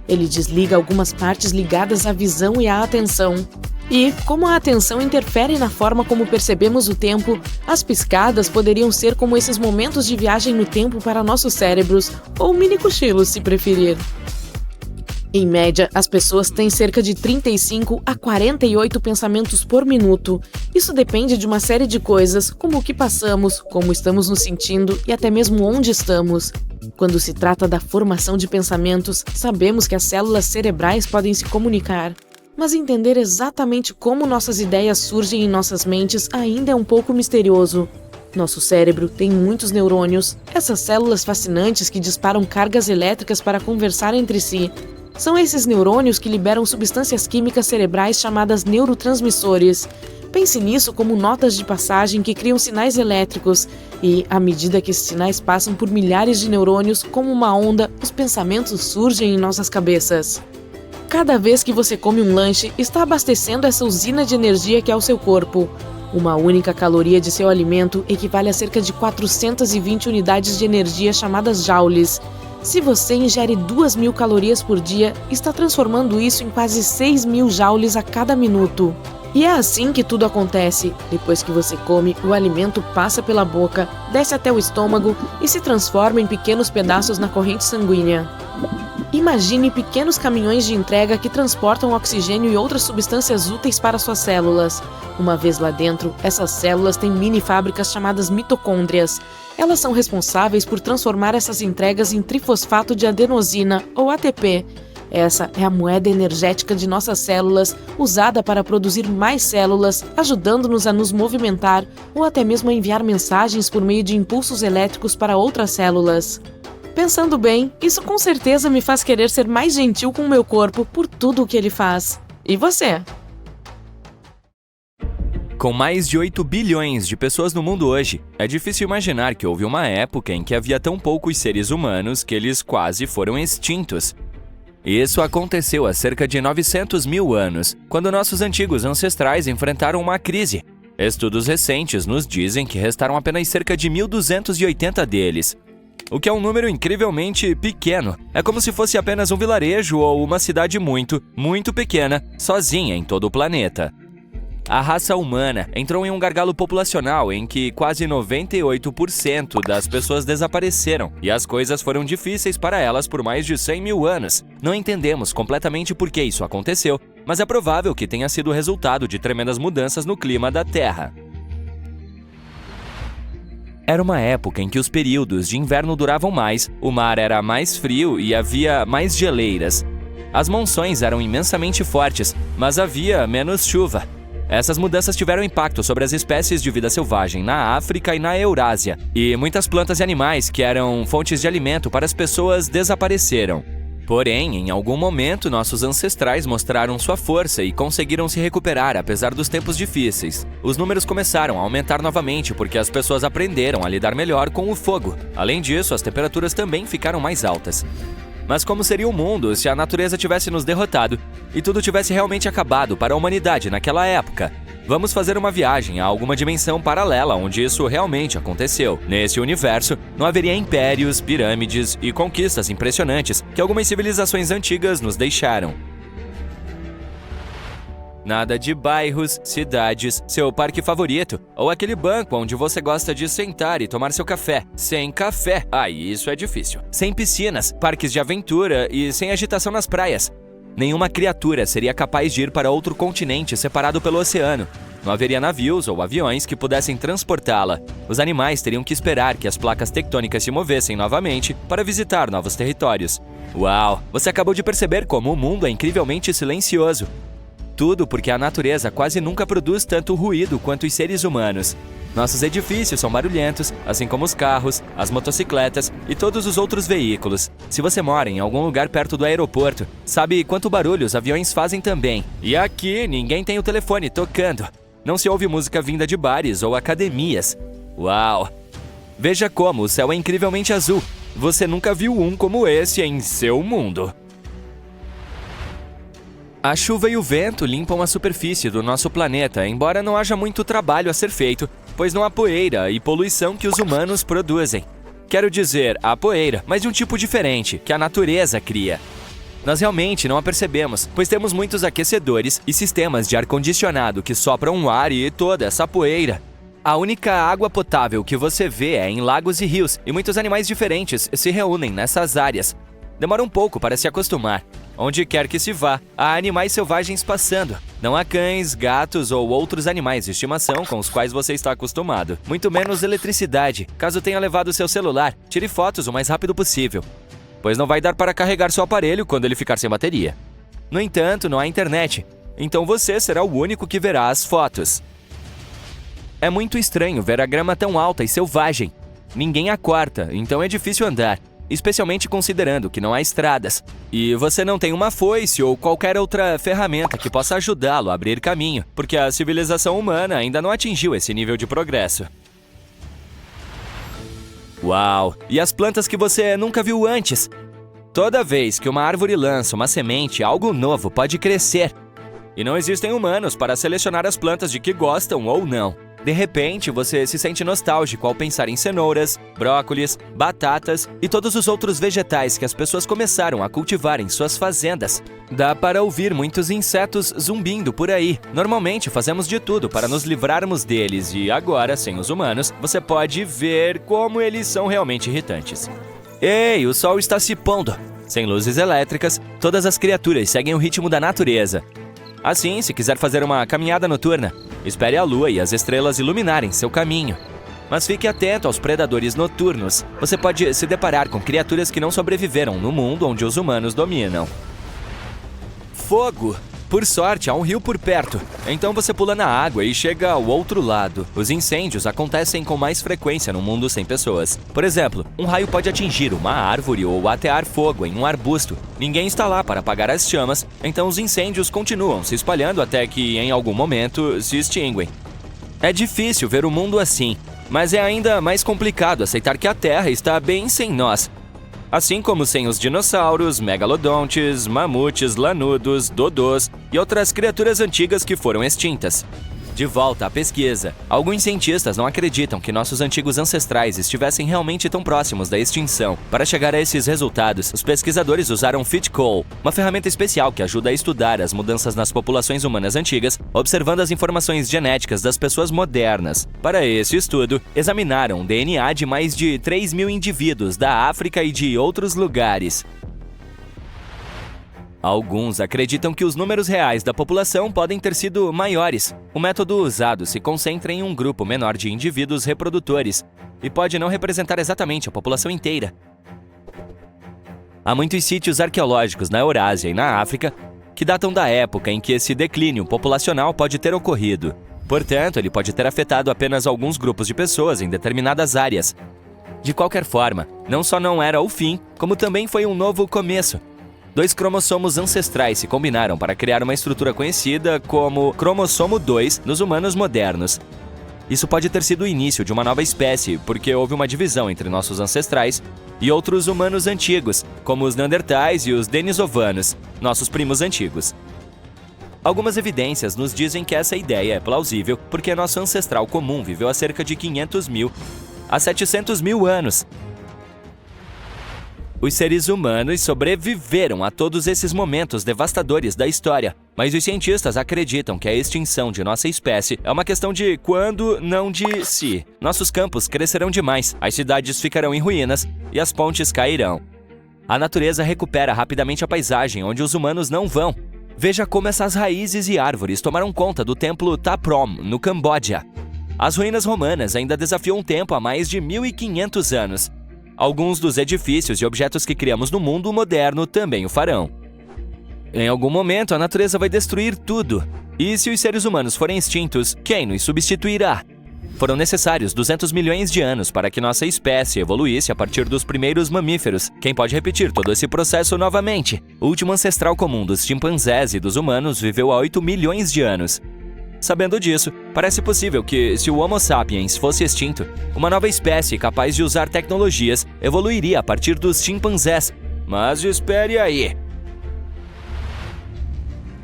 Ele desliga algumas partes ligadas à visão e à atenção. E, como a atenção interfere na forma como percebemos o tempo, as piscadas poderiam ser como esses momentos de viagem no tempo para nossos cérebros, ou mini cochilos, se preferir. Em média, as pessoas têm cerca de 35 a 48 pensamentos por minuto. Isso depende de uma série de coisas, como o que passamos, como estamos nos sentindo e até mesmo onde estamos. Quando se trata da formação de pensamentos, sabemos que as células cerebrais podem se comunicar. Mas entender exatamente como nossas ideias surgem em nossas mentes ainda é um pouco misterioso. Nosso cérebro tem muitos neurônios, essas células fascinantes que disparam cargas elétricas para conversar entre si. São esses neurônios que liberam substâncias químicas cerebrais chamadas neurotransmissores. Pense nisso como notas de passagem que criam sinais elétricos e, à medida que esses sinais passam por milhares de neurônios, como uma onda, os pensamentos surgem em nossas cabeças. Cada vez que você come um lanche, está abastecendo essa usina de energia que é o seu corpo. Uma única caloria de seu alimento equivale a cerca de 420 unidades de energia chamadas joules. Se você ingere 2.000 calorias por dia, está transformando isso em quase 6.000 joules a cada minuto. E é assim que tudo acontece. Depois que você come, o alimento passa pela boca, desce até o estômago e se transforma em pequenos pedaços na corrente sanguínea. Imagine pequenos caminhões de entrega que transportam oxigênio e outras substâncias úteis para suas células. Uma vez lá dentro, essas células têm mini fábricas chamadas mitocôndrias. Elas são responsáveis por transformar essas entregas em trifosfato de adenosina, ou ATP. Essa é a moeda energética de nossas células, usada para produzir mais células, ajudando-nos a nos movimentar ou até mesmo a enviar mensagens por meio de impulsos elétricos para outras células. Pensando bem, isso com certeza me faz querer ser mais gentil com o meu corpo por tudo o que ele faz. E você? Com mais de 8 bilhões de pessoas no mundo hoje, é difícil imaginar que houve uma época em que havia tão poucos seres humanos que eles quase foram extintos. Isso aconteceu há cerca de 900 mil anos, quando nossos antigos ancestrais enfrentaram uma crise. Estudos recentes nos dizem que restaram apenas cerca de 1.280 deles. O que é um número incrivelmente pequeno. É como se fosse apenas um vilarejo ou uma cidade muito, muito pequena, sozinha em todo o planeta. A raça humana entrou em um gargalo populacional em que quase 98% das pessoas desapareceram e as coisas foram difíceis para elas por mais de 100 mil anos. Não entendemos completamente por que isso aconteceu, mas é provável que tenha sido resultado de tremendas mudanças no clima da Terra. Era uma época em que os períodos de inverno duravam mais, o mar era mais frio e havia mais geleiras. As monções eram imensamente fortes, mas havia menos chuva. Essas mudanças tiveram impacto sobre as espécies de vida selvagem na África e na Eurásia, e muitas plantas e animais que eram fontes de alimento para as pessoas desapareceram. Porém, em algum momento, nossos ancestrais mostraram sua força e conseguiram se recuperar apesar dos tempos difíceis. Os números começaram a aumentar novamente porque as pessoas aprenderam a lidar melhor com o fogo. Além disso, as temperaturas também ficaram mais altas. Mas como seria o mundo se a natureza tivesse nos derrotado e tudo tivesse realmente acabado para a humanidade naquela época? Vamos fazer uma viagem a alguma dimensão paralela onde isso realmente aconteceu. Nesse universo, não haveria impérios, pirâmides e conquistas impressionantes que algumas civilizações antigas nos deixaram. Nada de bairros, cidades, seu parque favorito ou aquele banco onde você gosta de sentar e tomar seu café. Sem café, isso é difícil. Sem piscinas, parques de aventura e sem agitação nas praias. Nenhuma criatura seria capaz de ir para outro continente separado pelo oceano. Não haveria navios ou aviões que pudessem transportá-la. Os animais teriam que esperar que as placas tectônicas se movessem novamente para visitar novos territórios. Uau! Você acabou de perceber como o mundo é incrivelmente silencioso. Tudo porque a natureza quase nunca produz tanto ruído quanto os seres humanos. Nossos edifícios são barulhentos, assim como os carros, as motocicletas e todos os outros veículos. Se você mora em algum lugar perto do aeroporto, sabe quanto barulho os aviões fazem também. E aqui ninguém tem o telefone tocando. Não se ouve música vinda de bares ou academias. Uau! Veja como o céu é incrivelmente azul. Você nunca viu um como esse em seu mundo. A chuva e o vento limpam a superfície do nosso planeta, embora não haja muito trabalho a ser feito, pois não há poeira e poluição que os humanos produzem. Quero dizer, há poeira, mas de um tipo diferente, que a natureza cria. Nós realmente não a percebemos, pois temos muitos aquecedores e sistemas de ar-condicionado que sopram o ar e toda essa poeira. A única água potável que você vê é em lagos e rios, e muitos animais diferentes se reúnem nessas áreas. Demora um pouco para se acostumar. Onde quer que se vá, há animais selvagens passando. Não há cães, gatos ou outros animais de estimação com os quais você está acostumado. Muito menos eletricidade. Caso tenha levado seu celular, tire fotos o mais rápido possível, pois não vai dar para carregar seu aparelho quando ele ficar sem bateria. No entanto, não há internet, então você será o único que verá as fotos. É muito estranho ver a grama tão alta e selvagem. Ninguém a corta, então é difícil andar, especialmente considerando que não há estradas. E você não tem uma foice ou qualquer outra ferramenta que possa ajudá-lo a abrir caminho, porque a civilização humana ainda não atingiu esse nível de progresso. Uau! E as plantas que você nunca viu antes? Toda vez que uma árvore lança uma semente, algo novo pode crescer. E não existem humanos para selecionar as plantas de que gostam ou não. De repente, você se sente nostálgico ao pensar em cenouras, brócolis, batatas e todos os outros vegetais que as pessoas começaram a cultivar em suas fazendas. Dá para ouvir muitos insetos zumbindo por aí. Normalmente fazemos de tudo para nos livrarmos deles e agora, sem os humanos, você pode ver como eles são realmente irritantes. Ei, o sol está se pondo! Sem luzes elétricas, todas as criaturas seguem o ritmo da natureza. Assim, se quiser fazer uma caminhada noturna, espere a lua e as estrelas iluminarem seu caminho. Mas fique atento aos predadores noturnos. Você pode se deparar com criaturas que não sobreviveram no mundo onde os humanos dominam. Fogo! Por sorte, há um rio por perto. Então você pula na água e chega ao outro lado. Os incêndios acontecem com mais frequência num mundo sem pessoas. Por exemplo, um raio pode atingir uma árvore ou atear fogo em um arbusto. Ninguém está lá para apagar as chamas, então os incêndios continuam se espalhando até que, em algum momento, se extinguem. É difícil ver o mundo assim, mas é ainda mais complicado aceitar que a Terra está bem sem nós. Assim como sem os dinossauros, megalodontes, mamutes, lanudos, dodôs e outras criaturas antigas que foram extintas. De volta à pesquisa, alguns cientistas não acreditam que nossos antigos ancestrais estivessem realmente tão próximos da extinção. Para chegar a esses resultados, os pesquisadores usaram FitCall, uma ferramenta especial que ajuda a estudar as mudanças nas populações humanas antigas, observando as informações genéticas das pessoas modernas. Para esse estudo, examinaram o DNA de mais de 3.000 indivíduos da África e de outros lugares. Alguns acreditam que os números reais da população podem ter sido maiores. O método usado se concentra em um grupo menor de indivíduos reprodutores e pode não representar exatamente a população inteira. Há muitos sítios arqueológicos na Eurásia e na África que datam da época em que esse declínio populacional pode ter ocorrido. Portanto, ele pode ter afetado apenas alguns grupos de pessoas em determinadas áreas. De qualquer forma, não só não era o fim, como também foi um novo começo. 2 cromossomos ancestrais se combinaram para criar uma estrutura conhecida como cromossomo 2 nos humanos modernos. Isso pode ter sido o início de uma nova espécie, porque houve uma divisão entre nossos ancestrais e outros humanos antigos, como os neandertais e os denisovanos, nossos primos antigos. Algumas evidências nos dizem que essa ideia é plausível porque nosso ancestral comum viveu há cerca de 500.000 a 700.000 anos. Os seres humanos sobreviveram a todos esses momentos devastadores da história, mas os cientistas acreditam que a extinção de nossa espécie é uma questão de quando, não de se. Nossos campos crescerão demais, as cidades ficarão em ruínas e as pontes cairão. A natureza recupera rapidamente a paisagem onde os humanos não vão. Veja como essas raízes e árvores tomaram conta do templo Ta Prohm, no Camboja. As ruínas romanas ainda desafiam o tempo há mais de 1.500 anos. Alguns dos edifícios e objetos que criamos no mundo moderno também o farão. Em algum momento, a natureza vai destruir tudo. E se os seres humanos forem extintos, quem nos substituirá? Foram necessários 200 milhões de anos para que nossa espécie evoluísse a partir dos primeiros mamíferos. Quem pode repetir todo esse processo novamente? O último ancestral comum dos chimpanzés e dos humanos viveu há 8 milhões de anos. Sabendo disso, parece possível que, se o Homo sapiens fosse extinto, uma nova espécie capaz de usar tecnologias evoluiria a partir dos chimpanzés. Mas espere aí!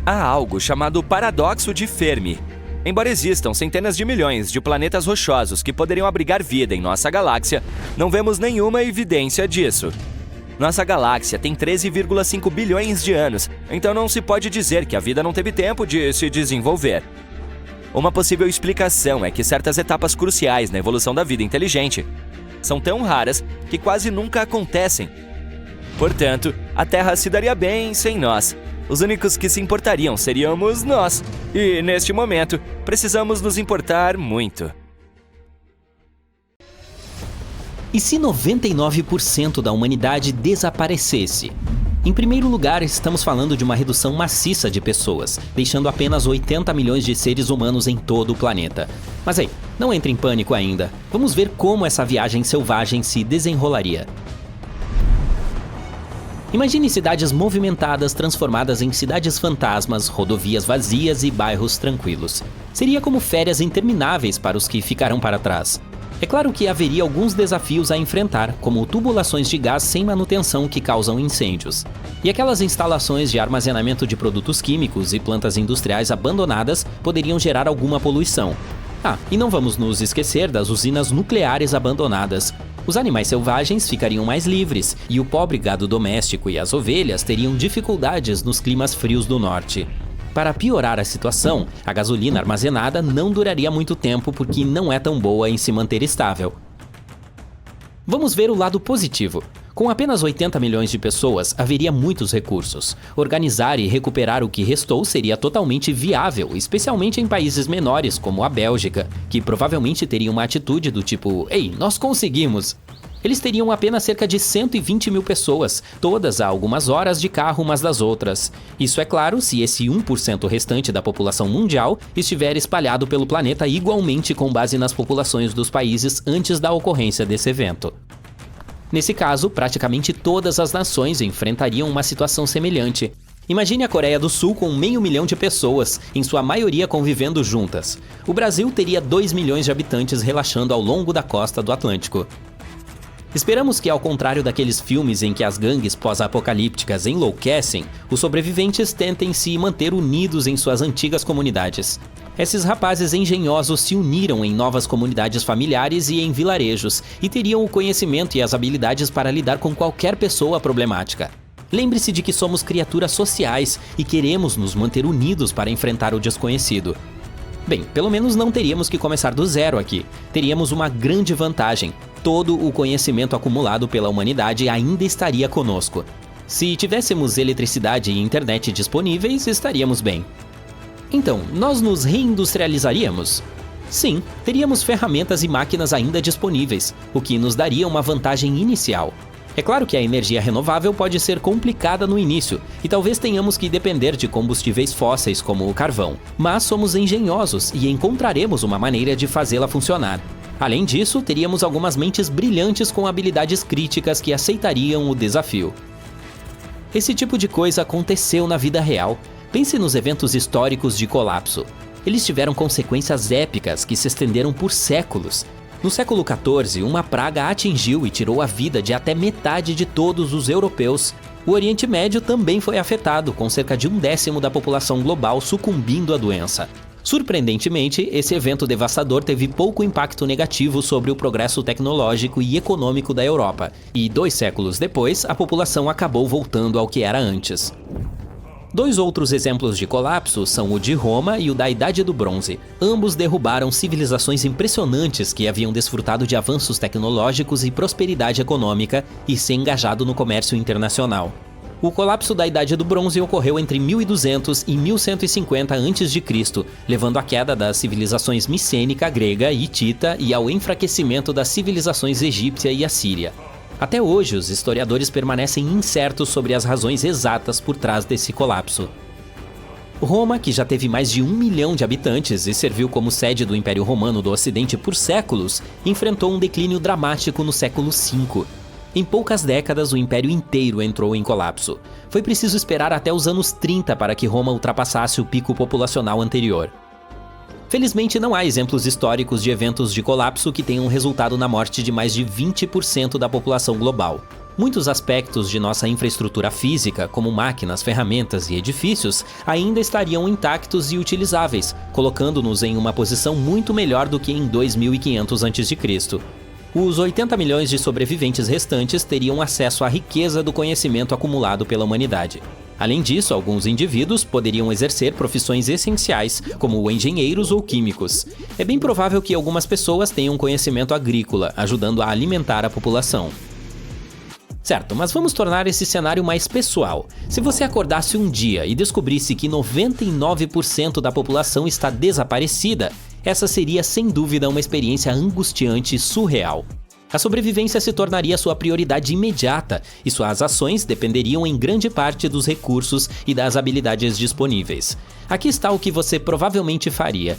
Há algo chamado paradoxo de Fermi. Embora existam centenas de milhões de planetas rochosos que poderiam abrigar vida em nossa galáxia, não vemos nenhuma evidência disso. Nossa galáxia tem 13,5 bilhões de anos, então não se pode dizer que a vida não teve tempo de se desenvolver. Uma possível explicação é que certas etapas cruciais na evolução da vida inteligente são tão raras que quase nunca acontecem. Portanto, A Terra se daria bem sem nós. Os únicos que se importariam seríamos nós. E, neste momento, precisamos nos importar muito. E se 99% da humanidade desaparecesse? Em primeiro lugar, estamos falando de uma redução maciça de pessoas, deixando apenas 80 milhões de seres humanos em todo o planeta. Mas aí, não entre em pânico ainda. Vamos ver como essa viagem selvagem se desenrolaria. Imagine cidades movimentadas transformadas em cidades fantasmas, rodovias vazias e bairros tranquilos. Seria como férias intermináveis para os que ficarão para trás. É claro que haveria alguns desafios a enfrentar, como tubulações de gás sem manutenção que causam incêndios. E aquelas instalações de armazenamento de produtos químicos e plantas industriais abandonadas poderiam gerar alguma poluição. E não vamos nos esquecer das usinas nucleares abandonadas. Os animais selvagens ficariam mais livres, e o pobre gado doméstico e as ovelhas teriam dificuldades nos climas frios do norte. Para piorar a situação, a gasolina armazenada não duraria muito tempo porque não é tão boa em se manter estável. Vamos ver o lado positivo. Com apenas 80 milhões de pessoas, haveria muitos recursos. Organizar e recuperar o que restou seria totalmente viável, especialmente em países menores, como a Bélgica, que provavelmente teria uma atitude do tipo: "Ei, nós conseguimos!". Eles teriam apenas cerca de 120 mil pessoas, todas a algumas horas de carro umas das outras. Isso é claro se esse 1% restante da população mundial estiver espalhado pelo planeta igualmente com base nas populações dos países antes da ocorrência desse evento. Nesse caso, praticamente todas as nações enfrentariam uma situação semelhante. Imagine a Coreia do Sul com 500 mil de pessoas, em sua maioria convivendo juntas. O Brasil teria 2 milhões de habitantes relaxando ao longo da costa do Atlântico. Esperamos que, ao contrário daqueles filmes em que as gangues pós-apocalípticas enlouquecem, os sobreviventes tentem se manter unidos em suas antigas comunidades. Esses rapazes engenhosos se uniram em novas comunidades familiares e em vilarejos, e teriam o conhecimento e as habilidades para lidar com qualquer pessoa problemática. Lembre-se de que somos criaturas sociais e queremos nos manter unidos para enfrentar o desconhecido. Bem, pelo menos não teríamos que começar do zero aqui. Teríamos uma grande vantagem. Todo o conhecimento acumulado pela humanidade ainda estaria conosco. Se tivéssemos eletricidade e internet disponíveis, estaríamos bem. Então, nós nos reindustrializaríamos? Sim, teríamos ferramentas e máquinas ainda disponíveis, o que nos daria uma vantagem inicial. É claro que a energia renovável pode ser complicada no início, e talvez tenhamos que depender de combustíveis fósseis como o carvão, mas somos engenhosos e encontraremos uma maneira de fazê-la funcionar. Além disso, teríamos algumas mentes brilhantes com habilidades críticas que aceitariam o desafio. Esse tipo de coisa aconteceu na vida real. Pense nos eventos históricos de colapso. Eles tiveram consequências épicas que se estenderam por séculos. No século XIV, uma praga atingiu e tirou a vida de até metade de todos os europeus. O Oriente Médio também foi afetado, com cerca de 1/10 da população global sucumbindo à doença. Surpreendentemente, esse evento devastador teve pouco impacto negativo sobre o progresso tecnológico e econômico da Europa, e 2 séculos depois, a população acabou voltando ao que era antes. 2 outros exemplos de colapso são o de Roma e o da Idade do Bronze. Ambos derrubaram civilizações impressionantes que haviam desfrutado de avanços tecnológicos e prosperidade econômica e se engajado no comércio internacional. O colapso da Idade do Bronze ocorreu entre 1200 e 1150 a.C., levando à queda das civilizações micênica, grega e hitita e ao enfraquecimento das civilizações egípcia e assíria. Até hoje, os historiadores permanecem incertos sobre as razões exatas por trás desse colapso. Roma, que já teve mais de 1 milhão de habitantes e serviu como sede do Império Romano do Ocidente por séculos, enfrentou um declínio dramático no século V. Em poucas décadas, o Império inteiro entrou em colapso. Foi preciso esperar até os anos 30 para que Roma ultrapassasse o pico populacional anterior. Felizmente, não há exemplos históricos de eventos de colapso que tenham resultado na morte de mais de 20% da população global. Muitos aspectos de nossa infraestrutura física, como máquinas, ferramentas e edifícios, ainda estariam intactos e utilizáveis, colocando-nos em uma posição muito melhor do que em 2500 a.C. Os 80 milhões de sobreviventes restantes teriam acesso à riqueza do conhecimento acumulado pela humanidade. Além disso, alguns indivíduos poderiam exercer profissões essenciais, como engenheiros ou químicos. É bem provável que algumas pessoas tenham conhecimento agrícola, ajudando a alimentar a população. Certo, mas vamos tornar esse cenário mais pessoal. Se você acordasse um dia e descobrisse que 99% da população está desaparecida, essa seria sem dúvida uma experiência angustiante e surreal. A sobrevivência se tornaria sua prioridade imediata e suas ações dependeriam em grande parte dos recursos e das habilidades disponíveis. Aqui está o que você provavelmente faria.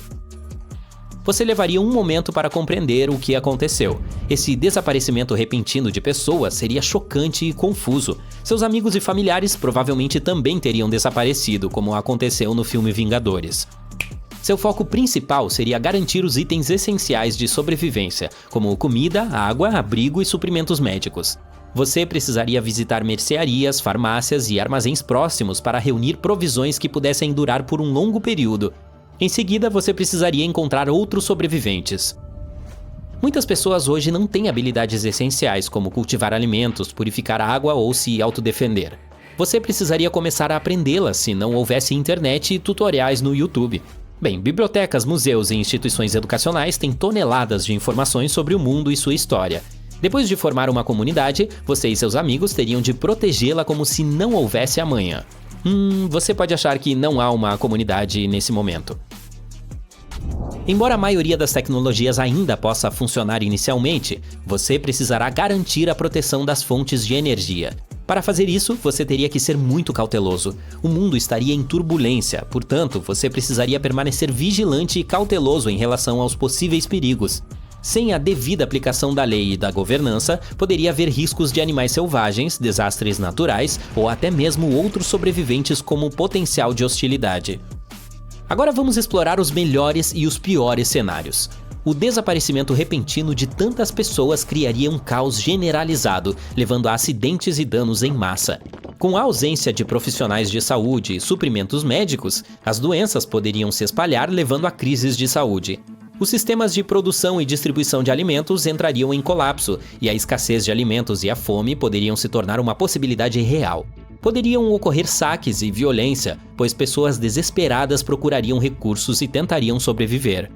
Você levaria um momento para compreender o que aconteceu. Esse desaparecimento repentino de pessoas seria chocante e confuso. Seus amigos e familiares provavelmente também teriam desaparecido, como aconteceu no filme Vingadores. Seu foco principal seria garantir os itens essenciais de sobrevivência, como comida, água, abrigo e suprimentos médicos. Você precisaria visitar mercearias, farmácias e armazéns próximos para reunir provisões que pudessem durar por um longo período. Em seguida, você precisaria encontrar outros sobreviventes. Muitas pessoas hoje não têm habilidades essenciais, como cultivar alimentos, purificar água ou se autodefender. Você precisaria começar a aprendê-las se não houvesse internet e tutoriais no YouTube. Bem, bibliotecas, museus e instituições educacionais têm toneladas de informações sobre o mundo e sua história. Depois de formar uma comunidade, você e seus amigos teriam de protegê-la como se não houvesse amanhã. Você pode achar que não há uma comunidade nesse momento. Embora a maioria das tecnologias ainda possa funcionar inicialmente, você precisará garantir a proteção das fontes de energia. Para fazer isso, você teria que ser muito cauteloso. O mundo estaria em turbulência, portanto, você precisaria permanecer vigilante e cauteloso em relação aos possíveis perigos. Sem a devida aplicação da lei e da governança, poderia haver riscos de animais selvagens, desastres naturais ou até mesmo outros sobreviventes como potencial de hostilidade. Agora vamos explorar os melhores e os piores cenários. O desaparecimento repentino de tantas pessoas criaria um caos generalizado, levando a acidentes e danos em massa. Com a ausência de profissionais de saúde e suprimentos médicos, as doenças poderiam se espalhar, levando a crises de saúde. Os sistemas de produção e distribuição de alimentos entrariam em colapso, e a escassez de alimentos e a fome poderiam se tornar uma possibilidade real. Poderiam ocorrer saques e violência, pois pessoas desesperadas procurariam recursos e tentariam sobreviver.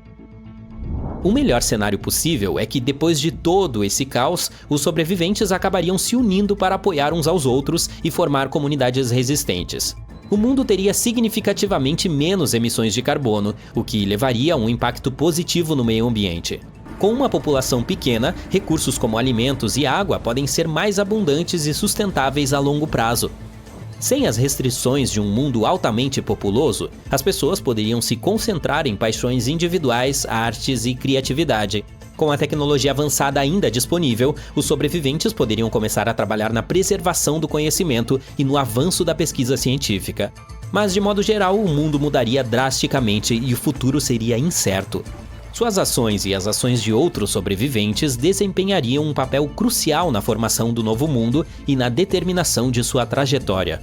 O melhor cenário possível é que, depois de todo esse caos, os sobreviventes acabariam se unindo para apoiar uns aos outros e formar comunidades resistentes. O mundo teria significativamente menos emissões de carbono, o que levaria a um impacto positivo no meio ambiente. Com uma população pequena, recursos como alimentos e água podem ser mais abundantes e sustentáveis a longo prazo. Sem as restrições de um mundo altamente populoso, as pessoas poderiam se concentrar em paixões individuais, artes e criatividade. Com a tecnologia avançada ainda disponível, os sobreviventes poderiam começar a trabalhar na preservação do conhecimento e no avanço da pesquisa científica. Mas, de modo geral, o mundo mudaria drasticamente e o futuro seria incerto. Suas ações e as ações de outros sobreviventes desempenhariam um papel crucial na formação do novo mundo e na determinação de sua trajetória.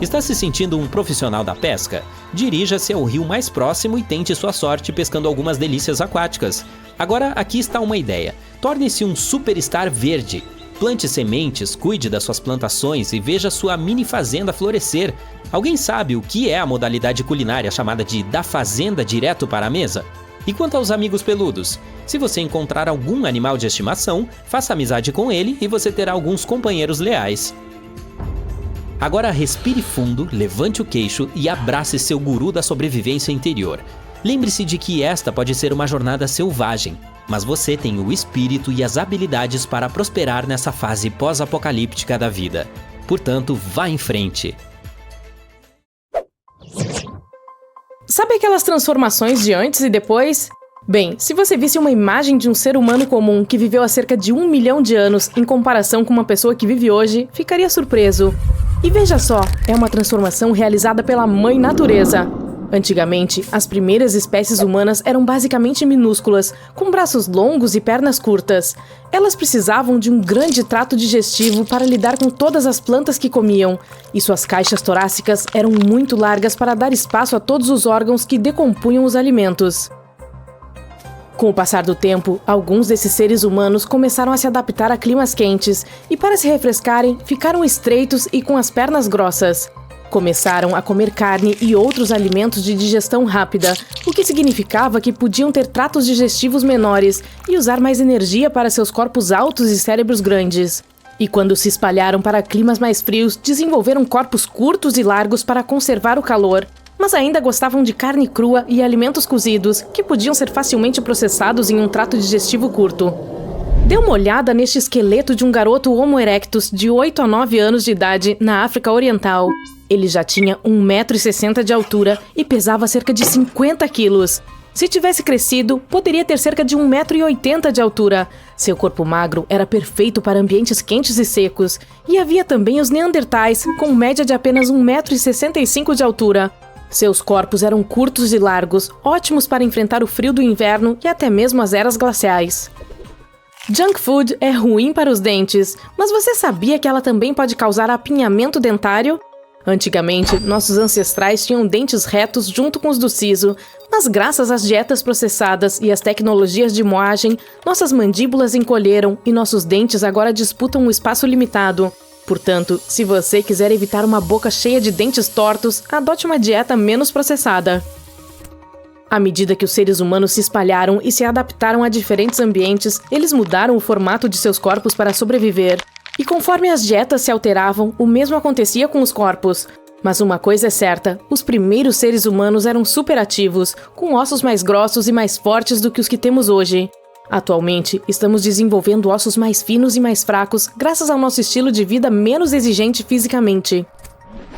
Está se sentindo um profissional da pesca? Dirija-se ao rio mais próximo e tente sua sorte pescando algumas delícias aquáticas. Agora, aqui está uma ideia. Torne-se um superstar verde. Plante sementes, cuide das suas plantações e veja sua mini fazenda florescer. Alguém sabe o que é a modalidade culinária chamada de da fazenda direto para a mesa? E quanto aos amigos peludos? Se você encontrar algum animal de estimação, faça amizade com ele e você terá alguns companheiros leais. Agora respire fundo, levante o queixo e abrace seu guru da sobrevivência interior. Lembre-se de que esta pode ser uma jornada selvagem, mas você tem o espírito e as habilidades para prosperar nessa fase pós-apocalíptica da vida. Portanto, vá em frente. Sabe aquelas transformações de antes e depois? Bem, se você visse uma imagem de um ser humano comum que viveu há cerca de 1 milhão de anos em comparação com uma pessoa que vive hoje, ficaria surpreso. E veja só, é uma transformação realizada pela Mãe Natureza. Antigamente, as primeiras espécies humanas eram basicamente minúsculas, com braços longos e pernas curtas. Elas precisavam de um grande trato digestivo para lidar com todas as plantas que comiam, e suas caixas torácicas eram muito largas para dar espaço a todos os órgãos que decompunham os alimentos. Com o passar do tempo, alguns desses seres humanos começaram a se adaptar a climas quentes e, para se refrescarem, ficaram estreitos e com as pernas grossas. Começaram a comer carne e outros alimentos de digestão rápida, o que significava que podiam ter tratos digestivos menores e usar mais energia para seus corpos altos e cérebros grandes. E quando se espalharam para climas mais frios, desenvolveram corpos curtos e largos para conservar o calor, mas ainda gostavam de carne crua e alimentos cozidos, que podiam ser facilmente processados em um trato digestivo curto. Dê uma olhada neste esqueleto de um garoto Homo erectus de 8 a 9 anos de idade na África Oriental. Ele já tinha 1,60 m de altura e pesava cerca de 50 quilos. Se tivesse crescido, poderia ter cerca de 1,80 m de altura. Seu corpo magro era perfeito para ambientes quentes e secos. E havia também os neandertais, com média de apenas 1,65 m de altura. Seus corpos eram curtos e largos, ótimos para enfrentar o frio do inverno e até mesmo as eras glaciais. Junk food é ruim para os dentes, mas você sabia que ela também pode causar apinhamento dentário? Antigamente, nossos ancestrais tinham dentes retos junto com os do siso, mas graças às dietas processadas e às tecnologias de moagem, nossas mandíbulas encolheram e nossos dentes agora disputam um espaço limitado. Portanto, se você quiser evitar uma boca cheia de dentes tortos, adote uma dieta menos processada. À medida que os seres humanos se espalharam e se adaptaram a diferentes ambientes, eles mudaram o formato de seus corpos para sobreviver. E conforme as dietas se alteravam, o mesmo acontecia com os corpos. Mas uma coisa é certa, os primeiros seres humanos eram superativos, com ossos mais grossos e mais fortes do que os que temos hoje. Atualmente, estamos desenvolvendo ossos mais finos e mais fracos graças ao nosso estilo de vida menos exigente fisicamente.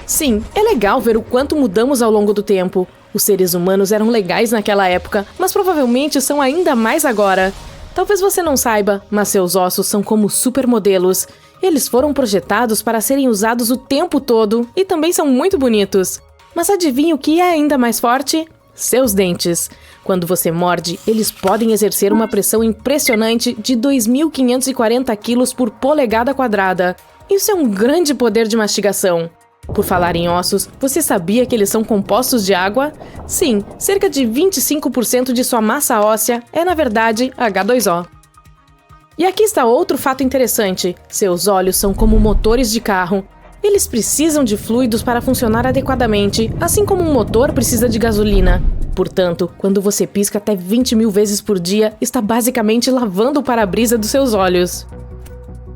Sim, é legal ver o quanto mudamos ao longo do tempo. Os seres humanos eram legais naquela época, mas provavelmente são ainda mais agora. Talvez você não saiba, mas seus ossos são como supermodelos. Eles foram projetados para serem usados o tempo todo e também são muito bonitos. Mas adivinhe o que é ainda mais forte? Seus dentes. Quando você morde, eles podem exercer uma pressão impressionante de 2.540 quilos por polegada quadrada. Isso é um grande poder de mastigação. Por falar em ossos, você sabia que eles são compostos de água? Sim, cerca de 25% de sua massa óssea é, na verdade, H2O. E aqui está outro fato interessante. Seus olhos são como motores de carro. Eles precisam de fluidos para funcionar adequadamente, assim como um motor precisa de gasolina. Portanto, quando você pisca até 20.000 vezes por dia, está basicamente lavando o para-brisa dos seus olhos.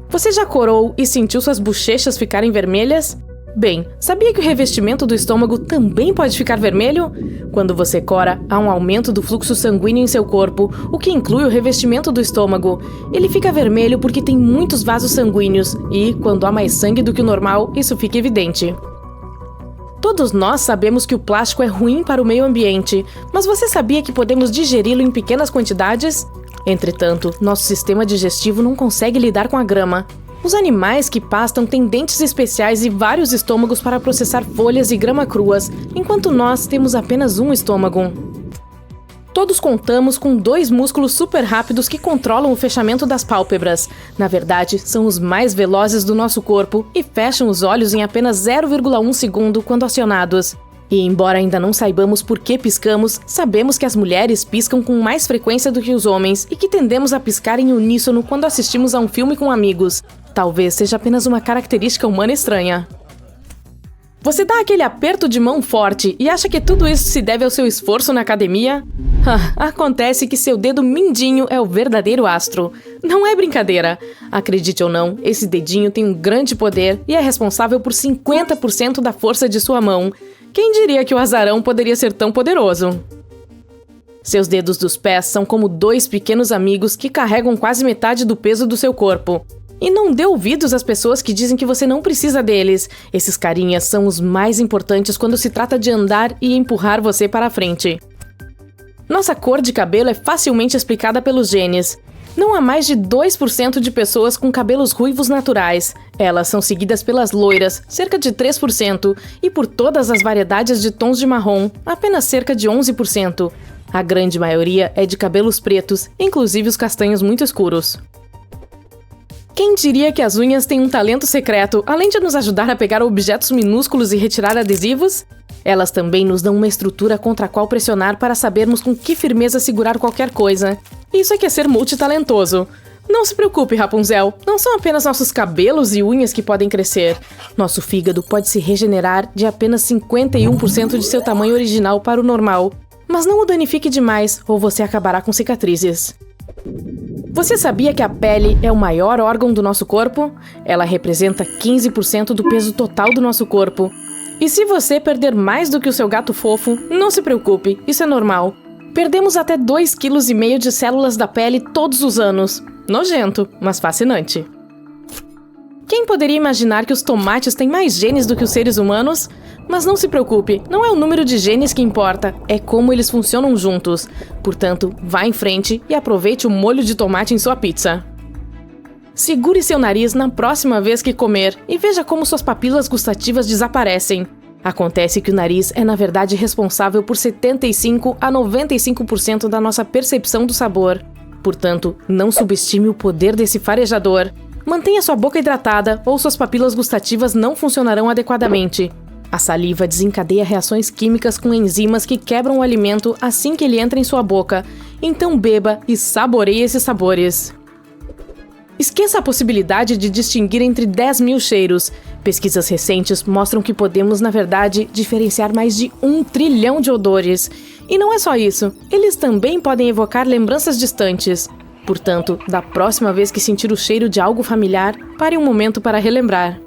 Você já corou e sentiu suas bochechas ficarem vermelhas? Bem, sabia que o revestimento do estômago também pode ficar vermelho? Quando você cora, há um aumento do fluxo sanguíneo em seu corpo, o que inclui o revestimento do estômago. Ele fica vermelho porque tem muitos vasos sanguíneos e, quando há mais sangue do que o normal, isso fica evidente. Todos nós sabemos que o plástico é ruim para o meio ambiente, mas você sabia que podemos digeri-lo em pequenas quantidades? Entretanto, nosso sistema digestivo não consegue lidar com a grama. Os animais que pastam têm dentes especiais e vários estômagos para processar folhas e grama cruas, enquanto nós temos apenas um estômago. Todos contamos com 2 músculos super rápidos que controlam o fechamento das pálpebras. Na verdade, são os mais velozes do nosso corpo e fecham os olhos em apenas 0,1 segundo quando acionados. E embora ainda não saibamos por que piscamos, sabemos que as mulheres piscam com mais frequência do que os homens e que tendemos a piscar em uníssono quando assistimos a um filme com amigos. Talvez seja apenas uma característica humana estranha. Você dá aquele aperto de mão forte e acha que tudo isso se deve ao seu esforço na academia? Acontece que seu dedo mindinho é o verdadeiro astro. Não é brincadeira. Acredite ou não, esse dedinho tem um grande poder e é responsável por 50% da força de sua mão. Quem diria que o azarão poderia ser tão poderoso? Seus dedos dos pés são como 2 pequenos amigos que carregam quase metade do peso do seu corpo. E não dê ouvidos às pessoas que dizem que você não precisa deles. Esses carinhas são os mais importantes quando se trata de andar e empurrar você para a frente. Nossa cor de cabelo é facilmente explicada pelos genes. Não há mais de 2% de pessoas com cabelos ruivos naturais. Elas são seguidas pelas loiras, cerca de 3%, e por todas as variedades de tons de marrom, apenas cerca de 11%. A grande maioria é de cabelos pretos, inclusive os castanhos muito escuros. Quem diria que as unhas têm um talento secreto, além de nos ajudar a pegar objetos minúsculos e retirar adesivos? Elas também nos dão uma estrutura contra a qual pressionar para sabermos com que firmeza segurar qualquer coisa. Isso é que é ser multitalentoso. Não se preocupe, Rapunzel, não são apenas nossos cabelos e unhas que podem crescer. Nosso fígado pode se regenerar de apenas 51% de seu tamanho original para o normal. Mas não o danifique demais ou você acabará com cicatrizes. Você sabia que a pele é o maior órgão do nosso corpo? Ela representa 15% do peso total do nosso corpo. E se você perder mais do que o seu gato fofo, não se preocupe, isso é normal. Perdemos até 2,5 kg de células da pele todos os anos. Nojento, mas fascinante. Quem poderia imaginar que os tomates têm mais genes do que os seres humanos? Mas não se preocupe, não é o número de genes que importa, é como eles funcionam juntos. Portanto, vá em frente e aproveite o molho de tomate em sua pizza. Segure seu nariz na próxima vez que comer e veja como suas papilas gustativas desaparecem. Acontece que o nariz é na verdade responsável por 75 a 95% da nossa percepção do sabor. Portanto, não subestime o poder desse farejador. Mantenha sua boca hidratada ou suas papilas gustativas não funcionarão adequadamente. A saliva desencadeia reações químicas com enzimas que quebram o alimento assim que ele entra em sua boca. Então beba e saboreie esses sabores. Esqueça a possibilidade de distinguir entre 10 mil cheiros. Pesquisas recentes mostram que podemos, na verdade, diferenciar mais de 1 trilhão de odores. E não é só isso, eles também podem evocar lembranças distantes. Portanto, da próxima vez que sentir o cheiro de algo familiar, pare um momento para relembrar.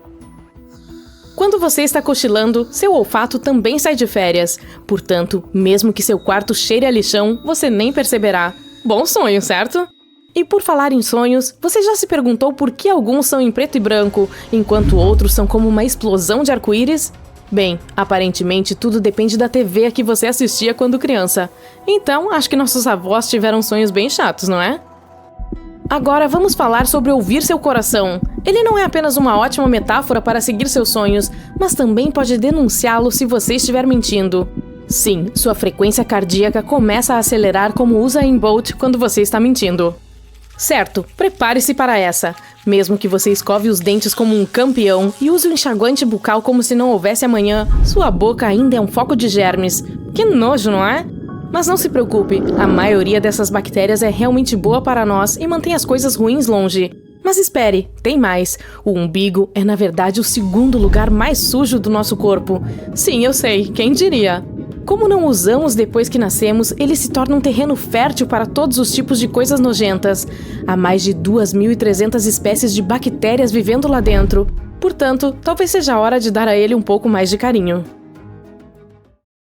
Quando você está cochilando, seu olfato também sai de férias. Portanto, mesmo que seu quarto cheire a lixão, você nem perceberá. Bom sonho, certo? E por falar em sonhos, você já se perguntou por que alguns são em preto e branco, enquanto outros são como uma explosão de arco-íris? Bem, aparentemente tudo depende da TV a que você assistia quando criança. Então, acho que nossos avós tiveram sonhos bem chatos, não é? Agora vamos falar sobre ouvir seu coração. Ele não é apenas uma ótima metáfora para seguir seus sonhos, mas também pode denunciá-lo se você estiver mentindo. Sim, sua frequência cardíaca começa a acelerar como o Usain Bolt quando você está mentindo. Certo, prepare-se para essa. Mesmo que você escove os dentes como um campeão e use o enxaguante bucal como se não houvesse amanhã, sua boca ainda é um foco de germes. Que nojo, não é? Mas não se preocupe, a maioria dessas bactérias é realmente boa para nós e mantém as coisas ruins longe. Mas espere, tem mais. O umbigo é na verdade o segundo lugar mais sujo do nosso corpo. Sim, eu sei, quem diria? Como não usamos depois que nascemos, ele se torna um terreno fértil para todos os tipos de coisas nojentas. Há mais de 2.300 espécies de bactérias vivendo lá dentro. Portanto, talvez seja a hora de dar a ele um pouco mais de carinho.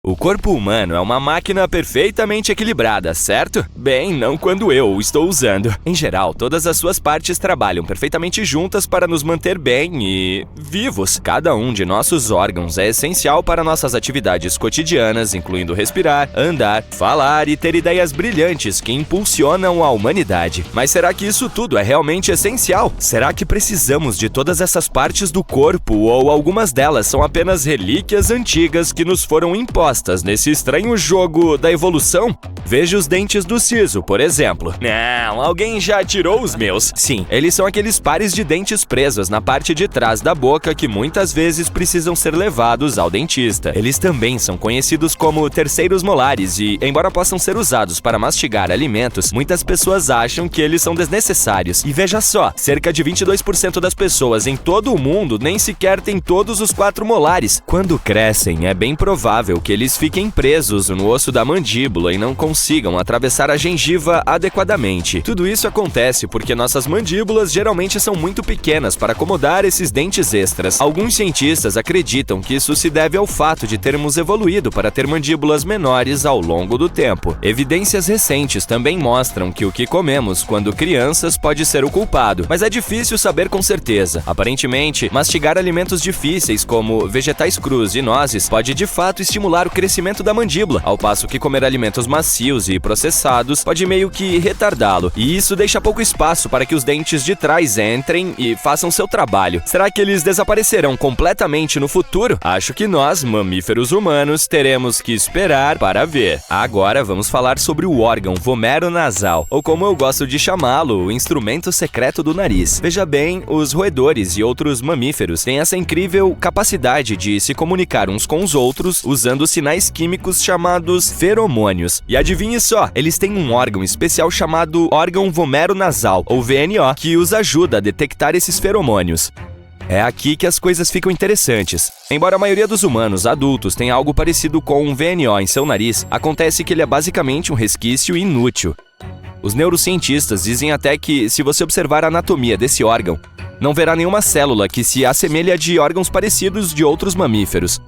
O corpo humano é uma máquina perfeitamente equilibrada, certo? Bem, não quando eu o estou usando. Em geral, todas as suas partes trabalham perfeitamente juntas para nos manter bem e vivos. Cada um de nossos órgãos é essencial para nossas atividades cotidianas, incluindo respirar, andar, falar e ter ideias brilhantes que impulsionam a humanidade. Mas será que isso tudo é realmente essencial? Será que precisamos de todas essas partes do corpo ou algumas delas são apenas relíquias antigas que nos foram impostas nesse estranho jogo da evolução? Veja os dentes do siso, por exemplo. Não, alguém já tirou os meus. Sim, eles são aqueles pares de dentes presos na parte de trás da boca que muitas vezes precisam ser levados ao dentista. Eles também são conhecidos como terceiros molares e, embora possam ser usados para mastigar alimentos, muitas pessoas acham que eles são desnecessários. E veja só, cerca de 22% das pessoas em todo o mundo nem sequer têm todos os 4 molares. Quando crescem, é bem provável que eles fiquem presos no osso da mandíbula e não consigam atravessar a gengiva adequadamente. Tudo isso acontece porque nossas mandíbulas geralmente são muito pequenas para acomodar esses dentes extras. Alguns cientistas acreditam que isso se deve ao fato de termos evoluído para ter mandíbulas menores ao longo do tempo. Evidências recentes também mostram que o que comemos quando crianças pode ser o culpado, mas é difícil saber com certeza. Aparentemente, mastigar alimentos difíceis como vegetais crus e nozes pode de fato estimular o crescimento da mandíbula, ao passo que comer alimentos macios e processados pode meio que retardá-lo, e isso deixa pouco espaço para que os dentes de trás entrem e façam seu trabalho. Será que eles desaparecerão completamente no futuro? Acho que nós, mamíferos humanos, teremos que esperar para ver. Agora vamos falar sobre o órgão vomeronasal, ou como eu gosto de chamá-lo, o instrumento secreto do nariz. Veja bem, os roedores e outros mamíferos têm essa incrível capacidade de se comunicar uns com os outros usando sinais químicos chamados feromônios. E adivinhe só, eles têm um órgão especial chamado órgão vomeronasal, ou VNO, que os ajuda a detectar esses feromônios. É aqui que as coisas ficam interessantes. Embora a maioria dos humanos adultos tenha algo parecido com um VNO em seu nariz, acontece que ele é basicamente um resquício inútil. Os neurocientistas dizem até que, se você observar a anatomia desse órgão, não verá nenhuma célula que se assemelhe a de órgãos parecidos de outros mamíferos.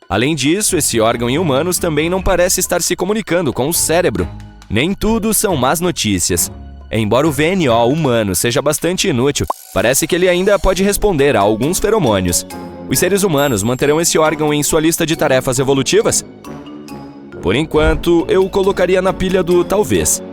Além disso, esse órgão em humanos também não parece estar se comunicando com o cérebro. Nem tudo são más notícias. Embora o VNO humano seja bastante inútil, parece que ele ainda pode responder a alguns feromônios. Os seres humanos manterão esse órgão em sua lista de tarefas evolutivas? Por enquanto, eu o colocaria na pilha do talvez.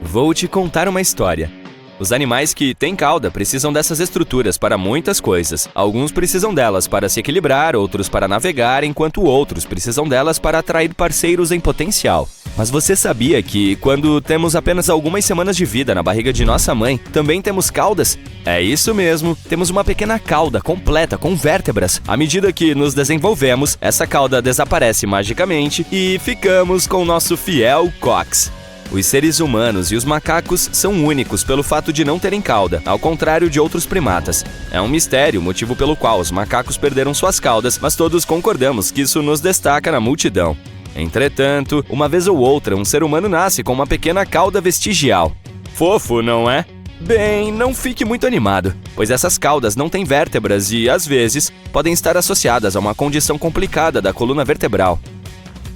Vou te contar uma história. Os animais que têm cauda precisam dessas estruturas para muitas coisas. Alguns precisam delas para se equilibrar, outros para navegar, enquanto outros precisam delas para atrair parceiros em potencial. Mas você sabia que, quando temos apenas algumas semanas de vida na barriga de nossa mãe, também temos caudas? É isso mesmo, temos uma pequena cauda completa com vértebras. À medida que nos desenvolvemos, essa cauda desaparece magicamente e ficamos com o nosso fiel cox. Os seres humanos e os macacos são únicos pelo fato de não terem cauda, ao contrário de outros primatas. É um mistério o motivo pelo qual os macacos perderam suas caudas, mas todos concordamos que isso nos destaca na multidão. Entretanto, uma vez ou outra, um ser humano nasce com uma pequena cauda vestigial. Fofo, não é? Bem, não fique muito animado, pois essas caudas não têm vértebras e, às vezes, podem estar associadas a uma condição complicada da coluna vertebral.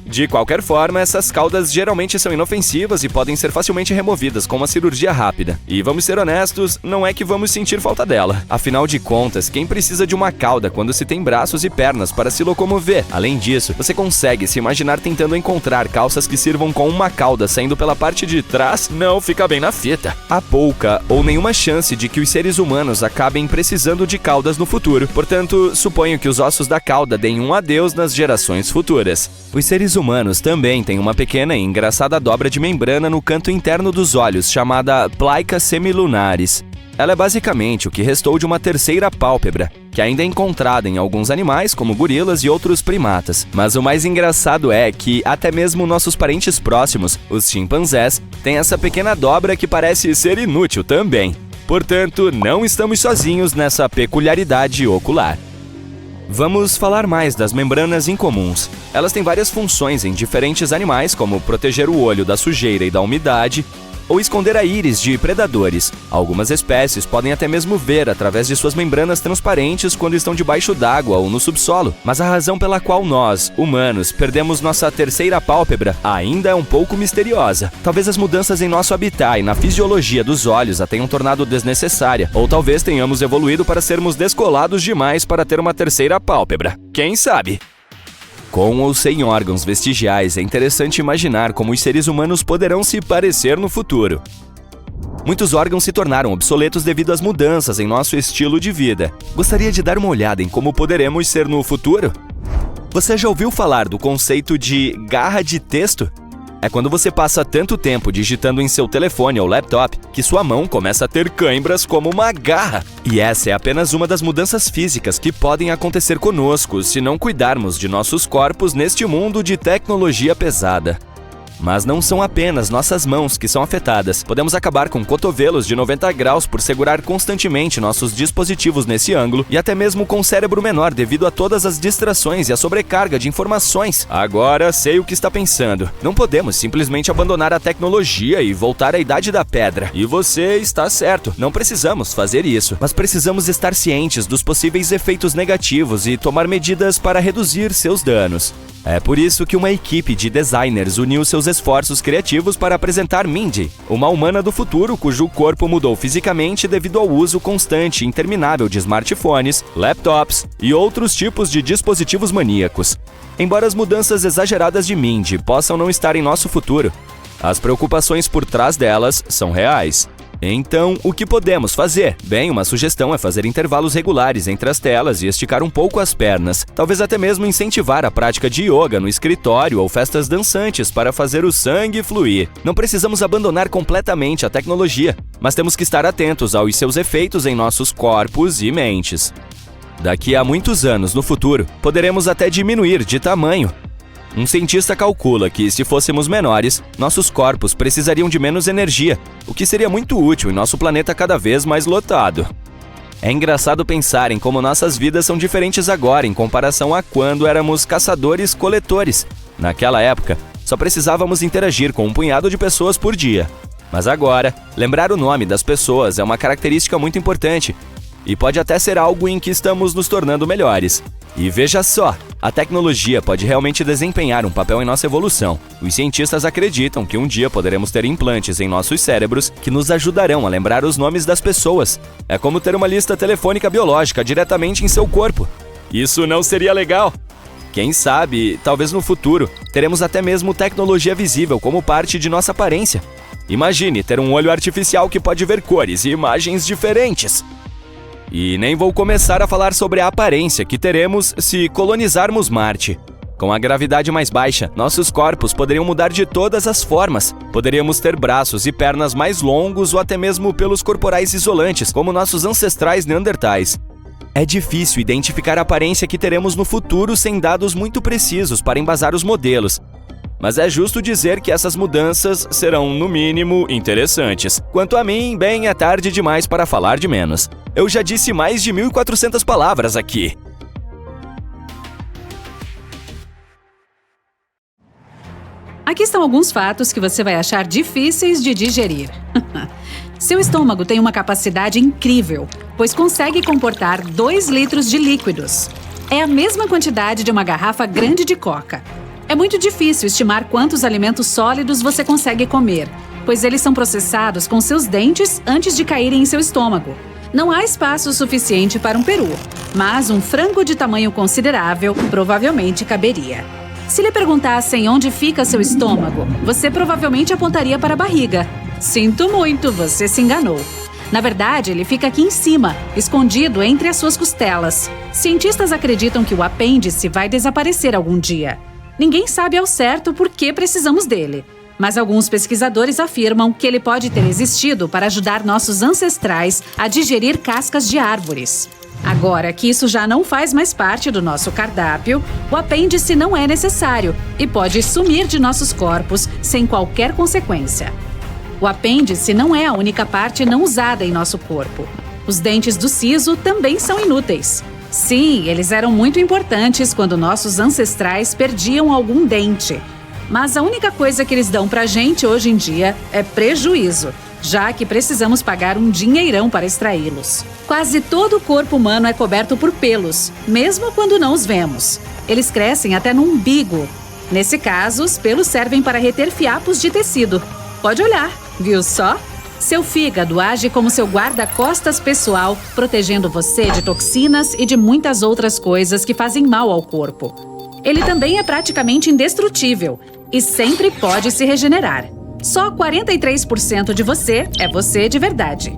De qualquer forma, essas caudas geralmente são inofensivas e podem ser facilmente removidas com uma cirurgia rápida. E vamos ser honestos, não é que vamos sentir falta dela. Afinal de contas, quem precisa de uma cauda quando se tem braços e pernas para se locomover? Além disso, você consegue se imaginar tentando encontrar calças que sirvam com uma cauda saindo pela parte de trás? Não fica bem na fita. Há pouca ou nenhuma chance de que os seres humanos acabem precisando de caudas no futuro. Portanto, suponho que os ossos da cauda deem um adeus nas gerações futuras. Os seres humanos também têm uma pequena e engraçada dobra de membrana no canto interno dos olhos, chamada plica semilunaris. Ela é basicamente o que restou de uma terceira pálpebra, que ainda é encontrada em alguns animais, como gorilas e outros primatas. Mas o mais engraçado é que até mesmo nossos parentes próximos, os chimpanzés, têm essa pequena dobra que parece ser inútil também. Portanto, não estamos sozinhos nessa peculiaridade ocular. Vamos falar mais das membranas incomuns. Elas têm várias funções em diferentes animais, como proteger o olho da sujeira e da umidade, ou esconder a íris de predadores. Algumas espécies podem até mesmo ver através de suas membranas transparentes quando estão debaixo d'água ou no subsolo. Mas a razão pela qual nós, humanos, perdemos nossa terceira pálpebra ainda é um pouco misteriosa. Talvez as mudanças em nosso habitat e na fisiologia dos olhos a tenham tornado desnecessária, ou talvez tenhamos evoluído para sermos descolados demais para ter uma terceira pálpebra. Quem sabe? Com ou sem órgãos vestigiais, é interessante imaginar como os seres humanos poderão se parecer no futuro. Muitos órgãos se tornaram obsoletos devido às mudanças em nosso estilo de vida. Gostaria de dar uma olhada em como poderemos ser no futuro? Você já ouviu falar do conceito de garra de texto? É quando você passa tanto tempo digitando em seu telefone ou laptop que sua mão começa a ter cãibras como uma garra. E essa é apenas uma das mudanças físicas que podem acontecer conosco se não cuidarmos de nossos corpos neste mundo de tecnologia pesada. Mas não são apenas nossas mãos que são afetadas. Podemos acabar com cotovelos de 90 graus por segurar constantemente nossos dispositivos nesse ângulo e até mesmo com o cérebro menor devido a todas as distrações e a sobrecarga de informações. Agora sei o que está pensando. Não podemos simplesmente abandonar a tecnologia e voltar à Idade da Pedra. E você está certo, não precisamos fazer isso. Mas precisamos estar cientes dos possíveis efeitos negativos e tomar medidas para reduzir seus danos. É por isso que uma equipe de designers uniu seus esforços criativos para apresentar Mindy, uma humana do futuro cujo corpo mudou fisicamente devido ao uso constante e interminável de smartphones, laptops e outros tipos de dispositivos maníacos. Embora as mudanças exageradas de Mindy possam não estar em nosso futuro, as preocupações por trás delas são reais. Então, o que podemos fazer? Bem, uma sugestão é fazer intervalos regulares entre as telas e esticar um pouco as pernas. Talvez até mesmo incentivar a prática de yoga no escritório ou festas dançantes para fazer o sangue fluir. Não precisamos abandonar completamente a tecnologia, mas temos que estar atentos aos seus efeitos em nossos corpos e mentes. Daqui a muitos anos no futuro, poderemos até diminuir de tamanho. Um cientista calcula que, se fôssemos menores, nossos corpos precisariam de menos energia, o que seria muito útil em nosso planeta cada vez mais lotado. É engraçado pensar em como nossas vidas são diferentes agora em comparação a quando éramos caçadores-coletores. Naquela época, só precisávamos interagir com um punhado de pessoas por dia. Mas agora, lembrar o nome das pessoas é uma característica muito importante e pode até ser algo em que estamos nos tornando melhores. E veja só, a tecnologia pode realmente desempenhar um papel em nossa evolução. Os cientistas acreditam que um dia poderemos ter implantes em nossos cérebros que nos ajudarão a lembrar os nomes das pessoas. É como ter uma lista telefônica biológica diretamente em seu corpo. Isso não seria legal? Quem sabe, talvez no futuro, teremos até mesmo tecnologia visível como parte de nossa aparência. Imagine ter um olho artificial que pode ver cores e imagens diferentes. E nem vou começar a falar sobre a aparência que teremos se colonizarmos Marte. Com a gravidade mais baixa, nossos corpos poderiam mudar de todas as formas. Poderíamos ter braços e pernas mais longos ou até mesmo pelos corporais isolantes, como nossos ancestrais neandertais. É difícil identificar a aparência que teremos no futuro sem dados muito precisos para embasar os modelos. Mas é justo dizer que essas mudanças serão, no mínimo, interessantes. Quanto a mim, bem, é tarde demais para falar de menos. Eu já disse mais de 1.400 palavras aqui. Aqui estão alguns fatos que você vai achar difíceis de digerir. Seu estômago tem uma capacidade incrível, pois consegue comportar 2 litros de líquidos. É a mesma quantidade de uma garrafa grande de coca. É muito difícil estimar quantos alimentos sólidos você consegue comer, pois eles são processados com seus dentes antes de caírem em seu estômago. Não há espaço suficiente para um peru, mas um frango de tamanho considerável provavelmente caberia. Se lhe perguntassem onde fica seu estômago, você provavelmente apontaria para a barriga. Sinto muito, você se enganou. Na verdade, ele fica aqui em cima, escondido entre as suas costelas. Cientistas acreditam que o apêndice vai desaparecer algum dia. Ninguém sabe ao certo por que precisamos dele, mas alguns pesquisadores afirmam que ele pode ter existido para ajudar nossos ancestrais a digerir cascas de árvores. Agora que isso já não faz mais parte do nosso cardápio, o apêndice não é necessário e pode sumir de nossos corpos sem qualquer consequência. O apêndice não é a única parte não usada em nosso corpo. Os dentes do siso também são inúteis. Sim, eles eram muito importantes quando nossos ancestrais perdiam algum dente. Mas a única coisa que eles dão pra gente hoje em dia é prejuízo, já que precisamos pagar um dinheirão para extraí-los. Quase todo o corpo humano é coberto por pelos, mesmo quando não os vemos. Eles crescem até no umbigo. Nesse caso, os pelos servem para reter fiapos de tecido. Pode olhar, viu só? Seu fígado age como seu guarda-costas pessoal, protegendo você de toxinas e de muitas outras coisas que fazem mal ao corpo. Ele também é praticamente indestrutível e sempre pode se regenerar. Só 43% de você é você de verdade.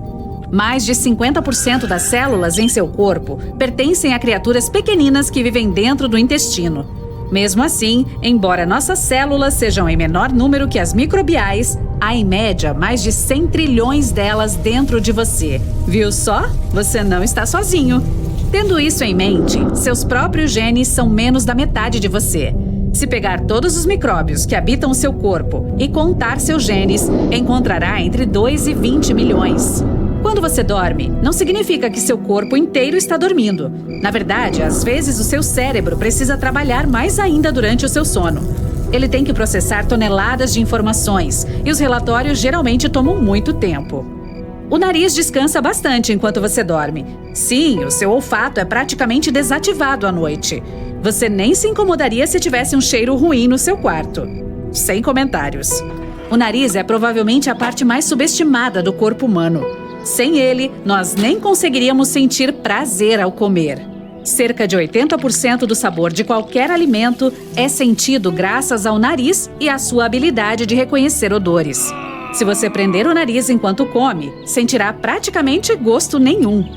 Mais de 50% das células em seu corpo pertencem a criaturas pequeninas que vivem dentro do intestino. Mesmo assim, embora nossas células sejam em menor número que as microbiais, há em média mais de 100 trilhões delas dentro de você. Viu só? Você não está sozinho. Tendo isso em mente, seus próprios genes são menos da metade de você. Se pegar todos os micróbios que habitam o seu corpo e contar seus genes, encontrará entre 2 e 20 milhões. Quando você dorme, não significa que seu corpo inteiro está dormindo. Na verdade, às vezes o seu cérebro precisa trabalhar mais ainda durante o seu sono. Ele tem que processar toneladas de informações e os relatórios geralmente tomam muito tempo. O nariz descansa bastante enquanto você dorme. Sim, o seu olfato é praticamente desativado à noite. Você nem se incomodaria se tivesse um cheiro ruim no seu quarto. Sem comentários. O nariz é provavelmente a parte mais subestimada do corpo humano. Sem ele, nós nem conseguiríamos sentir prazer ao comer. Cerca de 80% do sabor de qualquer alimento é sentido graças ao nariz e à sua habilidade de reconhecer odores. Se você prender o nariz enquanto come, sentirá praticamente gosto nenhum.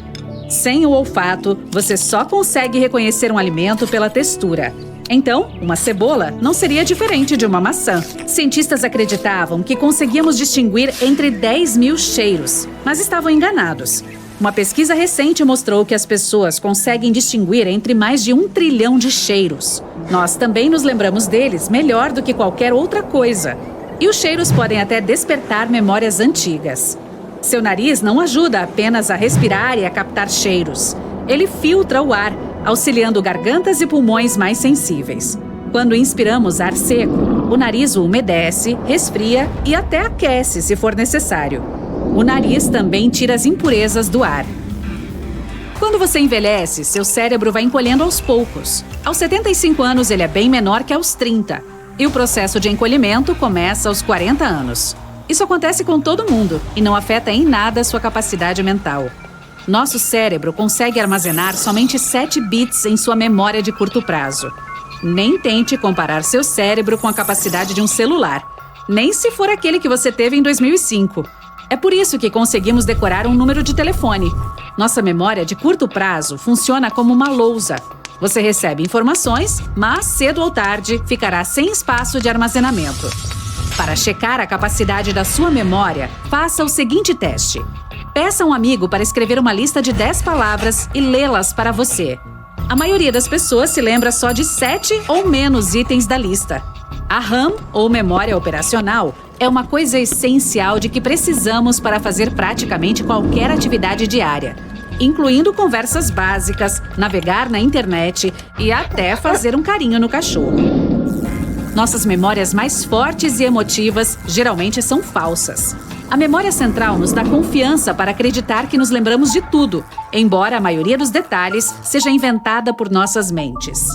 Sem o olfato, você só consegue reconhecer um alimento pela textura. Então, uma cebola não seria diferente de uma maçã. Cientistas acreditavam que conseguíamos distinguir entre 10 mil cheiros, mas estavam enganados. Uma pesquisa recente mostrou que as pessoas conseguem distinguir entre mais de 1 trilhão de cheiros. Nós também nos lembramos deles melhor do que qualquer outra coisa. E os cheiros podem até despertar memórias antigas. Seu nariz não ajuda apenas a respirar e a captar cheiros. Ele filtra o ar, auxiliando gargantas e pulmões mais sensíveis. Quando inspiramos ar seco, O nariz o umedece, resfria e até aquece se for necessário. O nariz também tira as impurezas do ar. Quando você envelhece, seu cérebro vai encolhendo aos poucos. Aos 75 anos, ele é bem menor que aos 30. E o processo de encolhimento começa aos 40 anos. Isso acontece com todo mundo e não afeta em nada a sua capacidade mental. Nosso cérebro consegue armazenar somente 7 bits em sua memória de curto prazo. Nem tente comparar seu cérebro com a capacidade de um celular, nem se for aquele que você teve em 2005. É por isso que conseguimos decorar um número de telefone. Nossa memória de curto prazo funciona como uma lousa. Você recebe informações, mas cedo ou tarde ficará sem espaço de armazenamento. Para checar a capacidade da sua memória, faça o seguinte teste. Peça a um amigo para escrever uma lista de 10 palavras e lê-las para você. A maioria das pessoas se lembra só de 7 ou menos itens da lista. A RAM, ou memória operacional, é uma coisa essencial de que precisamos para fazer praticamente qualquer atividade diária, incluindo conversas básicas, navegar na internet e até fazer um carinho no cachorro. Nossas memórias mais fortes e emotivas geralmente são falsas. A memória central nos dá confiança para acreditar que nos lembramos de tudo, embora a maioria dos detalhes seja inventada por nossas mentes.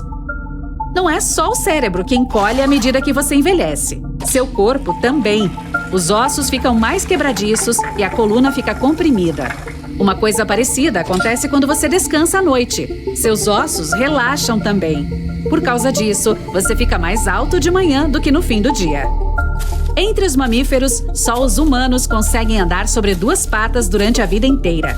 Não é só o cérebro que encolhe à medida que você envelhece. Seu corpo também. Os ossos ficam mais quebradiços e a coluna fica comprimida. Uma coisa parecida acontece quando você descansa à noite. Seus ossos relaxam também. Por causa disso, você fica mais alto de manhã do que no fim do dia. Entre os mamíferos, só os humanos conseguem andar sobre 2 patas durante a vida inteira.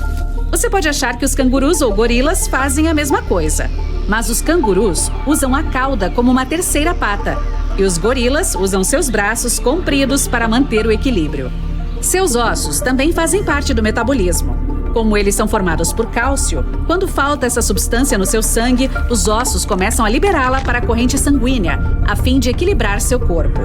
Você pode achar que os cangurus ou gorilas fazem a mesma coisa, mas os cangurus usam a cauda como uma terceira pata e os gorilas usam seus braços compridos para manter o equilíbrio. Seus ossos também fazem parte do metabolismo. Como eles são formados por cálcio, quando falta essa substância no seu sangue, os ossos começam a liberá-la para a corrente sanguínea, a fim de equilibrar seu corpo.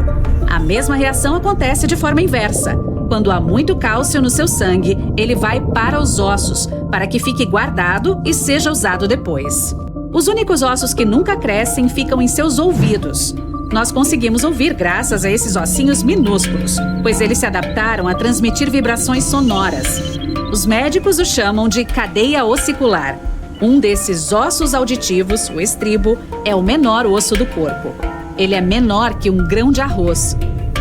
A mesma reação acontece de forma inversa. Quando há muito cálcio no seu sangue, ele vai para os ossos, para que fique guardado e seja usado depois. Os únicos ossos que nunca crescem ficam em seus ouvidos. Nós conseguimos ouvir graças a esses ossinhos minúsculos, pois eles se adaptaram a transmitir vibrações sonoras. Os médicos o chamam de cadeia ossicular. Um desses ossos auditivos, o estribo, é o menor osso do corpo. Ele é menor que um grão de arroz.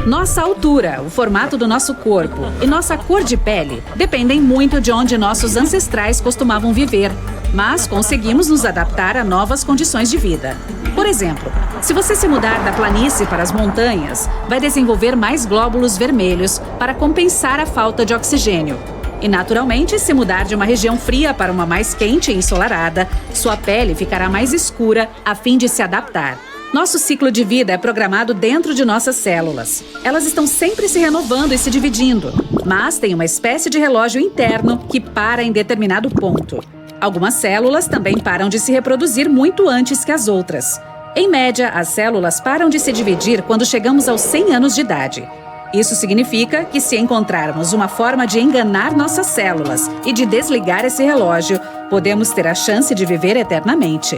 Nossa altura, o formato do nosso corpo e nossa cor de pele dependem muito de onde nossos ancestrais costumavam viver, mas conseguimos nos adaptar a novas condições de vida. Por exemplo, se você se mudar da planície para as montanhas, vai desenvolver mais glóbulos vermelhos para compensar a falta de oxigênio. E, naturalmente, se mudar de uma região fria para uma mais quente e ensolarada, sua pele ficará mais escura a fim de se adaptar. Nosso ciclo de vida é programado dentro de nossas células. Elas estão sempre se renovando e se dividindo, mas tem uma espécie de relógio interno que para em determinado ponto. Algumas células também param de se reproduzir muito antes que as outras. Em média, as células param de se dividir quando chegamos aos 100 anos de idade. Isso significa que, se encontrarmos uma forma de enganar nossas células e de desligar esse relógio, podemos ter a chance de viver eternamente.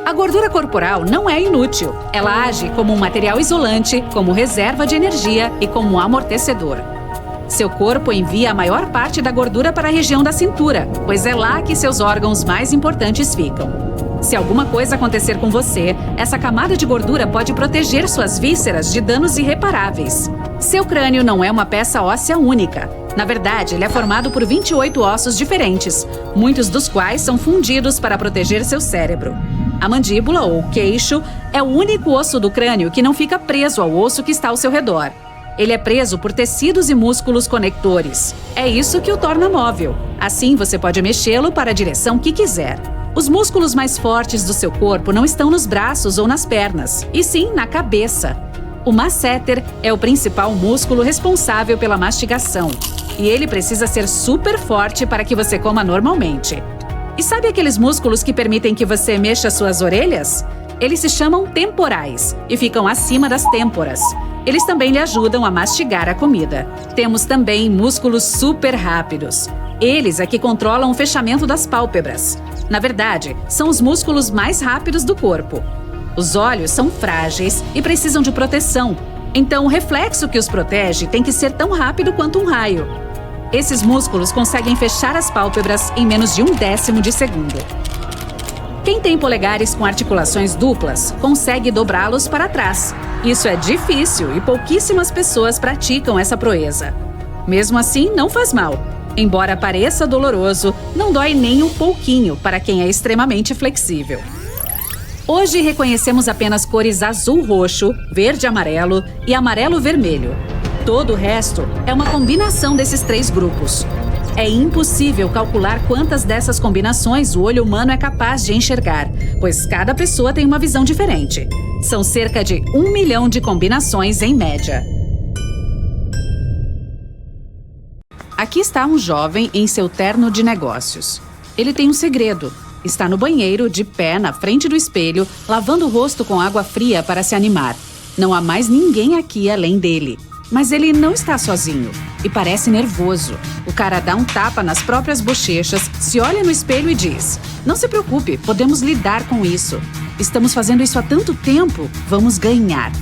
A gordura corporal não é inútil. Ela age como um material isolante, como reserva de energia e como amortecedor. Seu corpo envia a maior parte da gordura para a região da cintura, pois é lá que seus órgãos mais importantes ficam. Se alguma coisa acontecer com você, essa camada de gordura pode proteger suas vísceras de danos irreparáveis. Seu crânio não é uma peça óssea única. Na verdade, ele é formado por 28 ossos diferentes, muitos dos quais são fundidos para proteger seu cérebro. A mandíbula, ou queixo, é o único osso do crânio que não fica preso ao osso que está ao seu redor. Ele é preso por tecidos e músculos conectores. É isso que o torna móvel. Assim, você pode mexê-lo para a direção que quiser. Os músculos mais fortes do seu corpo não estão nos braços ou nas pernas, e sim na cabeça. O masseter é o principal músculo responsável pela mastigação, e ele precisa ser super forte para que você coma normalmente. E sabe aqueles músculos que permitem que você mexa suas orelhas? Eles se chamam temporais e ficam acima das têmporas. Eles também lhe ajudam a mastigar a comida. Temos também músculos super rápidos. Eles é que controlam o fechamento das pálpebras. Na verdade, são os músculos mais rápidos do corpo. Os olhos são frágeis e precisam de proteção. Então, o reflexo que os protege tem que ser tão rápido quanto um raio. Esses músculos conseguem fechar as pálpebras em menos de 1/10 de segundo. Quem tem polegares com articulações duplas consegue dobrá-los para trás. Isso é difícil e pouquíssimas pessoas praticam essa proeza. Mesmo assim, não faz mal. Embora pareça doloroso, não dói nem um pouquinho para quem é extremamente flexível. Hoje reconhecemos apenas cores azul-roxo, verde-amarelo e amarelo-vermelho. Todo o resto é uma combinação desses 3 grupos. É impossível calcular quantas dessas combinações o olho humano é capaz de enxergar, pois cada pessoa tem uma visão diferente. São cerca de 1 milhão de combinações em média. Aqui está um jovem em seu terno de negócios. Ele tem um segredo. Está no banheiro, de pé, na frente do espelho, lavando o rosto com água fria para se animar. Não há mais ninguém aqui além dele. Mas ele não está sozinho e parece nervoso. O cara dá um tapa nas próprias bochechas, se olha no espelho e diz: "Não se preocupe, podemos lidar com isso. Estamos fazendo isso há tanto tempo, vamos ganhar."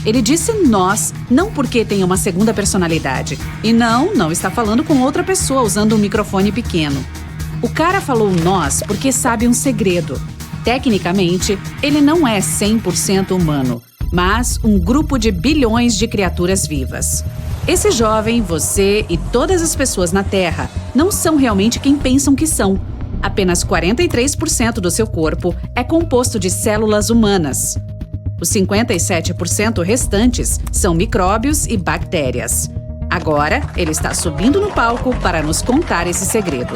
Ele disse nós, não porque tem uma segunda personalidade. E não está falando com outra pessoa usando um microfone pequeno. O cara falou nós porque sabe um segredo. Tecnicamente, ele não é 100% humano, mas um grupo de bilhões de criaturas vivas. Esse jovem, você e todas as pessoas na Terra não são realmente quem pensam que são. Apenas 43% do seu corpo é composto de células humanas. Os 57% restantes são micróbios e bactérias. Agora, ele está subindo no palco para nos contar esse segredo.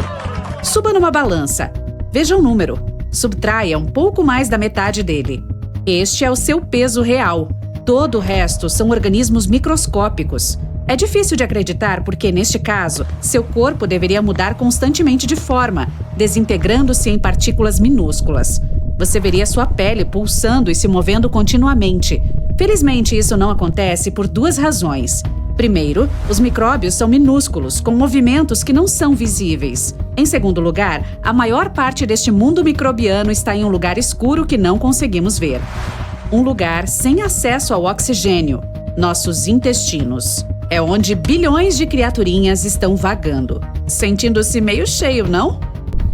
Suba numa balança. Veja o número. Subtraia um pouco mais da metade dele. Este é o seu peso real. Todo o resto são organismos microscópicos. É difícil de acreditar porque, neste caso, seu corpo deveria mudar constantemente de forma, desintegrando-se em partículas minúsculas. Você veria sua pele pulsando e se movendo continuamente. Felizmente, isso não acontece por 2 razões. Primeiro, os micróbios são minúsculos, com movimentos que não são visíveis. Em segundo lugar, a maior parte deste mundo microbiano está em um lugar escuro que não conseguimos ver. Um lugar sem acesso ao oxigênio, nossos intestinos. É onde bilhões de criaturinhas estão vagando. Sentindo-se meio cheio, não?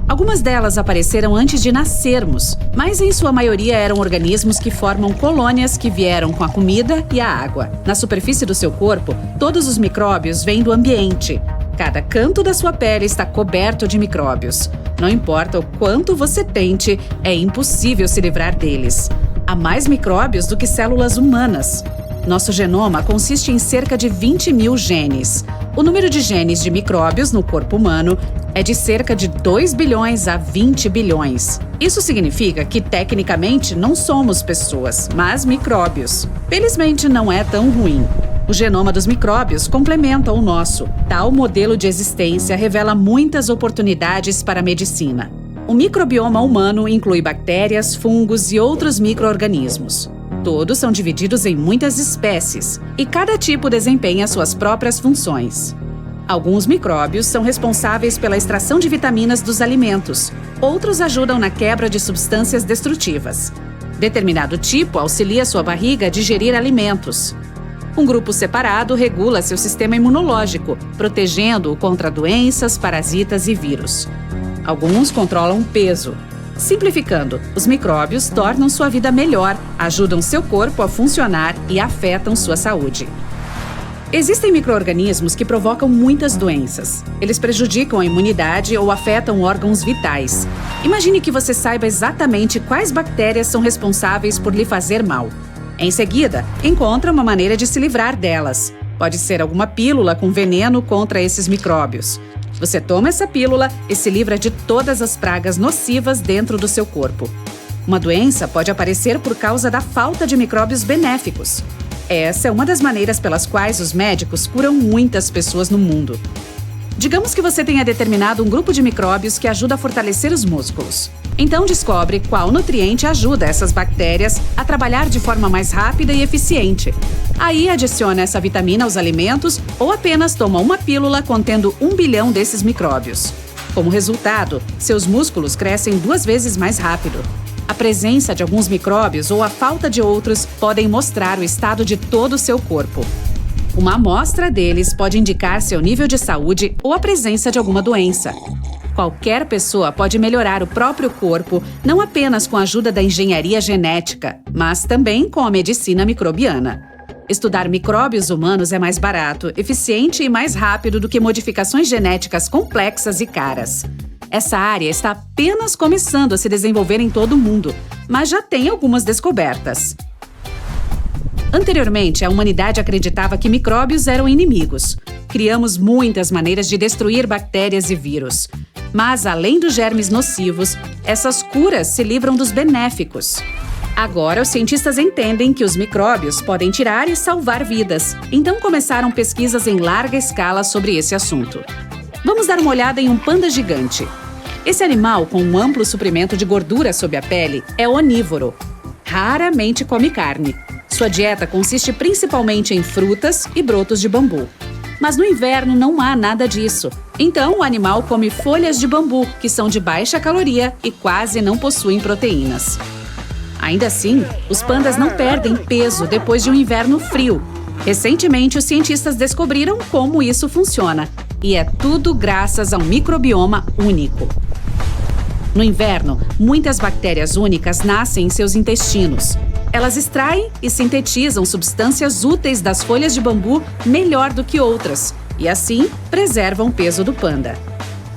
Algumas delas apareceram antes de nascermos, mas em sua maioria eram organismos que formam colônias que vieram com a comida e a água. Na superfície do seu corpo, todos os micróbios vêm do ambiente. Cada canto da sua pele está coberto de micróbios. Não importa o quanto você tente, é impossível se livrar deles. Há mais micróbios do que células humanas. Nosso genoma consiste em cerca de 20 mil genes. O número de genes de micróbios no corpo humano é de cerca de 2 bilhões a 20 bilhões. Isso significa que, tecnicamente, não somos pessoas, mas micróbios. Felizmente, não é tão ruim. O genoma dos micróbios complementa o nosso. Tal modelo de existência revela muitas oportunidades para a medicina. O microbioma humano inclui bactérias, fungos e outros micro-organismos. Todos são divididos em muitas espécies, e cada tipo desempenha suas próprias funções. Alguns micróbios são responsáveis pela extração de vitaminas dos alimentos, outros ajudam na quebra de substâncias destrutivas. Determinado tipo auxilia sua barriga a digerir alimentos. Um grupo separado regula seu sistema imunológico, protegendo-o contra doenças, parasitas e vírus. Alguns controlam o peso. Simplificando, os micróbios tornam sua vida melhor, ajudam seu corpo a funcionar e afetam sua saúde. Existem micro-organismos que provocam muitas doenças. Eles prejudicam a imunidade ou afetam órgãos vitais. Imagine que você saiba exatamente quais bactérias são responsáveis por lhe fazer mal. Em seguida, encontra uma maneira de se livrar delas. Pode ser alguma pílula com veneno contra esses micróbios. Você toma essa pílula e se livra de todas as pragas nocivas dentro do seu corpo. Uma doença pode aparecer por causa da falta de micróbios benéficos. Essa é uma das maneiras pelas quais os médicos curam muitas pessoas no mundo. Digamos que você tenha determinado um grupo de micróbios que ajuda a fortalecer os músculos. Então descobre qual nutriente ajuda essas bactérias a trabalhar de forma mais rápida e eficiente. Aí adiciona essa vitamina aos alimentos ou apenas toma uma pílula contendo 1 bilhão desses micróbios. Como resultado, seus músculos crescem 2 vezes mais rápido. A presença de alguns micróbios ou a falta de outros podem mostrar o estado de todo o seu corpo. Uma amostra deles pode indicar seu nível de saúde ou a presença de alguma doença. Qualquer pessoa pode melhorar o próprio corpo, não apenas com a ajuda da engenharia genética, mas também com a medicina microbiana. Estudar micróbios humanos é mais barato, eficiente e mais rápido do que modificações genéticas complexas e caras. Essa área está apenas começando a se desenvolver em todo o mundo, mas já tem algumas descobertas. Anteriormente, a humanidade acreditava que micróbios eram inimigos. Criamos muitas maneiras de destruir bactérias e vírus. Mas, além dos germes nocivos, essas curas se livram dos benéficos. Agora, os cientistas entendem que os micróbios podem tirar e salvar vidas, então começaram pesquisas em larga escala sobre esse assunto. Vamos dar uma olhada em um panda gigante. Esse animal, com um amplo suprimento de gordura sob a pele, é onívoro. Raramente come carne. Sua dieta consiste principalmente em frutas e brotos de bambu. Mas no inverno não há nada disso. Então, o animal come folhas de bambu, que são de baixa caloria e quase não possuem proteínas. Ainda assim, os pandas não perdem peso depois de um inverno frio. Recentemente, os cientistas descobriram como isso funciona. E é tudo graças a um microbioma único. No inverno, muitas bactérias únicas nascem em seus intestinos. Elas extraem e sintetizam substâncias úteis das folhas de bambu melhor do que outras, e assim preservam o peso do panda.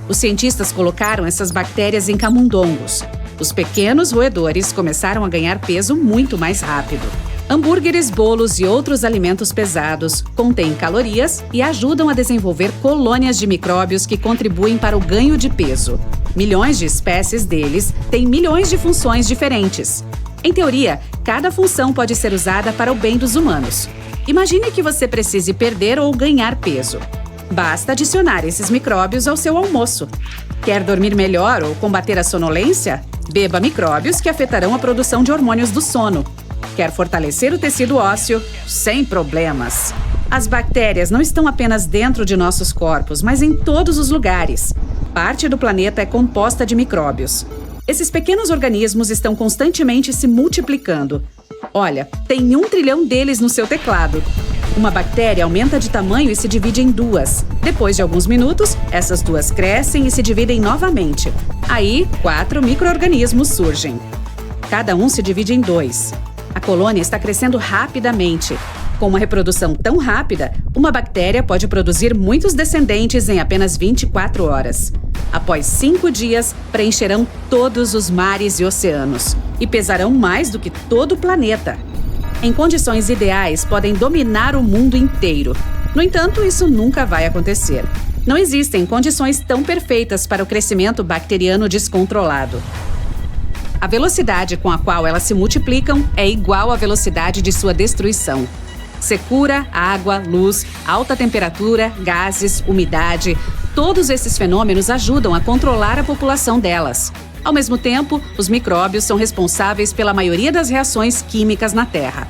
Os cientistas colocaram essas bactérias em camundongos. Os pequenos roedores começaram a ganhar peso muito mais rápido. Hambúrgueres, bolos e outros alimentos pesados contêm calorias e ajudam a desenvolver colônias de micróbios que contribuem para o ganho de peso. Milhões de espécies deles têm milhões de funções diferentes. Em teoria, cada função pode ser usada para o bem dos humanos. Imagine que você precise perder ou ganhar peso. Basta adicionar esses micróbios ao seu almoço. Quer dormir melhor ou combater a sonolência? Beba micróbios que afetarão a produção de hormônios do sono. Quer fortalecer o tecido ósseo? Sem problemas. As bactérias não estão apenas dentro de nossos corpos, mas em todos os lugares. Parte do planeta é composta de micróbios. Esses pequenos organismos estão constantemente se multiplicando. Olha, tem 1 trilhão deles no seu teclado. Uma bactéria aumenta de tamanho e se divide em 2. Depois de alguns minutos, essas 2 crescem e se dividem novamente. Aí, 4 micro-organismos surgem. Cada um se divide em 2. A colônia está crescendo rapidamente. Com uma reprodução tão rápida, uma bactéria pode produzir muitos descendentes em apenas 24 horas. Após 5 dias, preencherão todos os mares e oceanos e pesarão mais do que todo o planeta. Em condições ideais, podem dominar o mundo inteiro. No entanto, isso nunca vai acontecer. Não existem condições tão perfeitas para o crescimento bacteriano descontrolado. A velocidade com a qual elas se multiplicam é igual à velocidade de sua destruição. Secura, água, luz, alta temperatura, gases, umidade, todos esses fenômenos ajudam a controlar a população delas. Ao mesmo tempo, os micróbios são responsáveis pela maioria das reações químicas na Terra.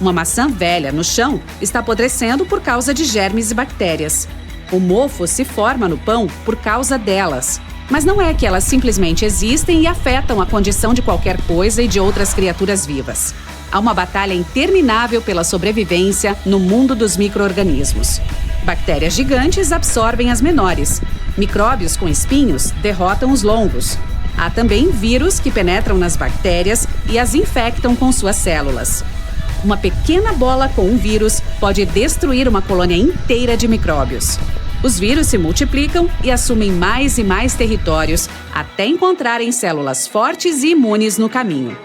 Uma maçã velha no chão está apodrecendo por causa de germes e bactérias. O mofo se forma no pão por causa delas. Mas não é que elas simplesmente existem e afetam a condição de qualquer coisa e de outras criaturas vivas. Há uma batalha interminável pela sobrevivência no mundo dos micro-organismos. Bactérias gigantes absorvem as menores. Micróbios com espinhos derrotam os longos. Há também vírus que penetram nas bactérias e as infectam com suas células. Uma pequena bola com um vírus pode destruir uma colônia inteira de micróbios. Os vírus se multiplicam e assumem mais e mais territórios até encontrarem células fortes e imunes no caminho.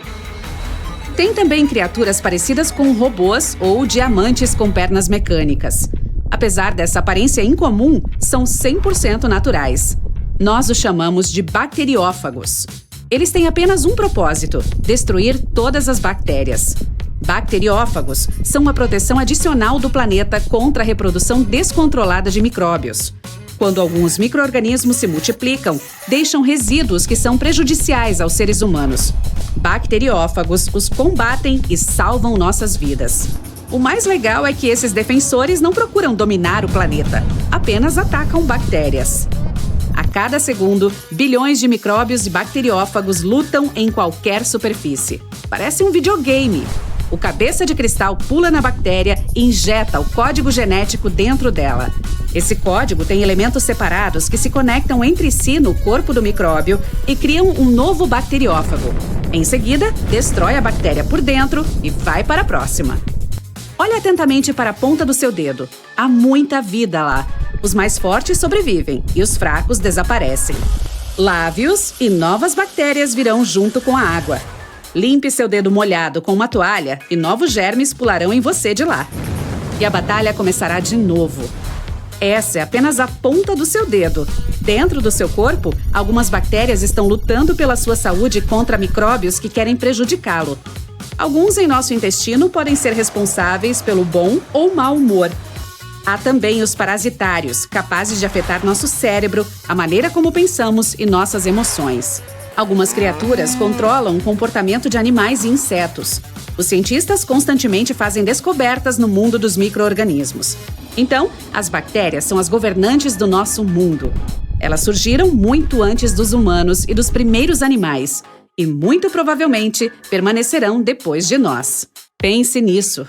Tem também criaturas parecidas com robôs ou diamantes com pernas mecânicas. Apesar dessa aparência incomum, são 100% naturais. Nós os chamamos de bacteriófagos. Eles têm apenas um propósito: destruir todas as bactérias. Bacteriófagos são uma proteção adicional do planeta contra a reprodução descontrolada de micróbios. Quando alguns micro-organismos se multiplicam, deixam resíduos que são prejudiciais aos seres humanos. Bacteriófagos os combatem e salvam nossas vidas. O mais legal é que esses defensores não procuram dominar o planeta, apenas atacam bactérias. A cada segundo, bilhões de micróbios e bacteriófagos lutam em qualquer superfície. Parece um videogame. O cabeça de cristal pula na bactéria e injeta o código genético dentro dela. Esse código tem elementos separados que se conectam entre si no corpo do micróbio e criam um novo bacteriófago. Em seguida, destrói a bactéria por dentro e vai para a próxima. Olhe atentamente para a ponta do seu dedo. Há muita vida lá. Os mais fortes sobrevivem e os fracos desaparecem. Lave-os e novas bactérias virão junto com a água. Limpe seu dedo molhado com uma toalha e novos germes pularão em você de lá. E a batalha começará de novo. Essa é apenas a ponta do seu dedo. Dentro do seu corpo, algumas bactérias estão lutando pela sua saúde contra micróbios que querem prejudicá-lo. Alguns em nosso intestino podem ser responsáveis pelo bom ou mau humor. Há também os parasitários, capazes de afetar nosso cérebro, a maneira como pensamos e nossas emoções. Algumas criaturas controlam o comportamento de animais e insetos. Os cientistas constantemente fazem descobertas no mundo dos micro-organismos. Então, as bactérias são as governantes do nosso mundo. Elas surgiram muito antes dos humanos e dos primeiros animais, e muito provavelmente permanecerão depois de nós. Pense nisso.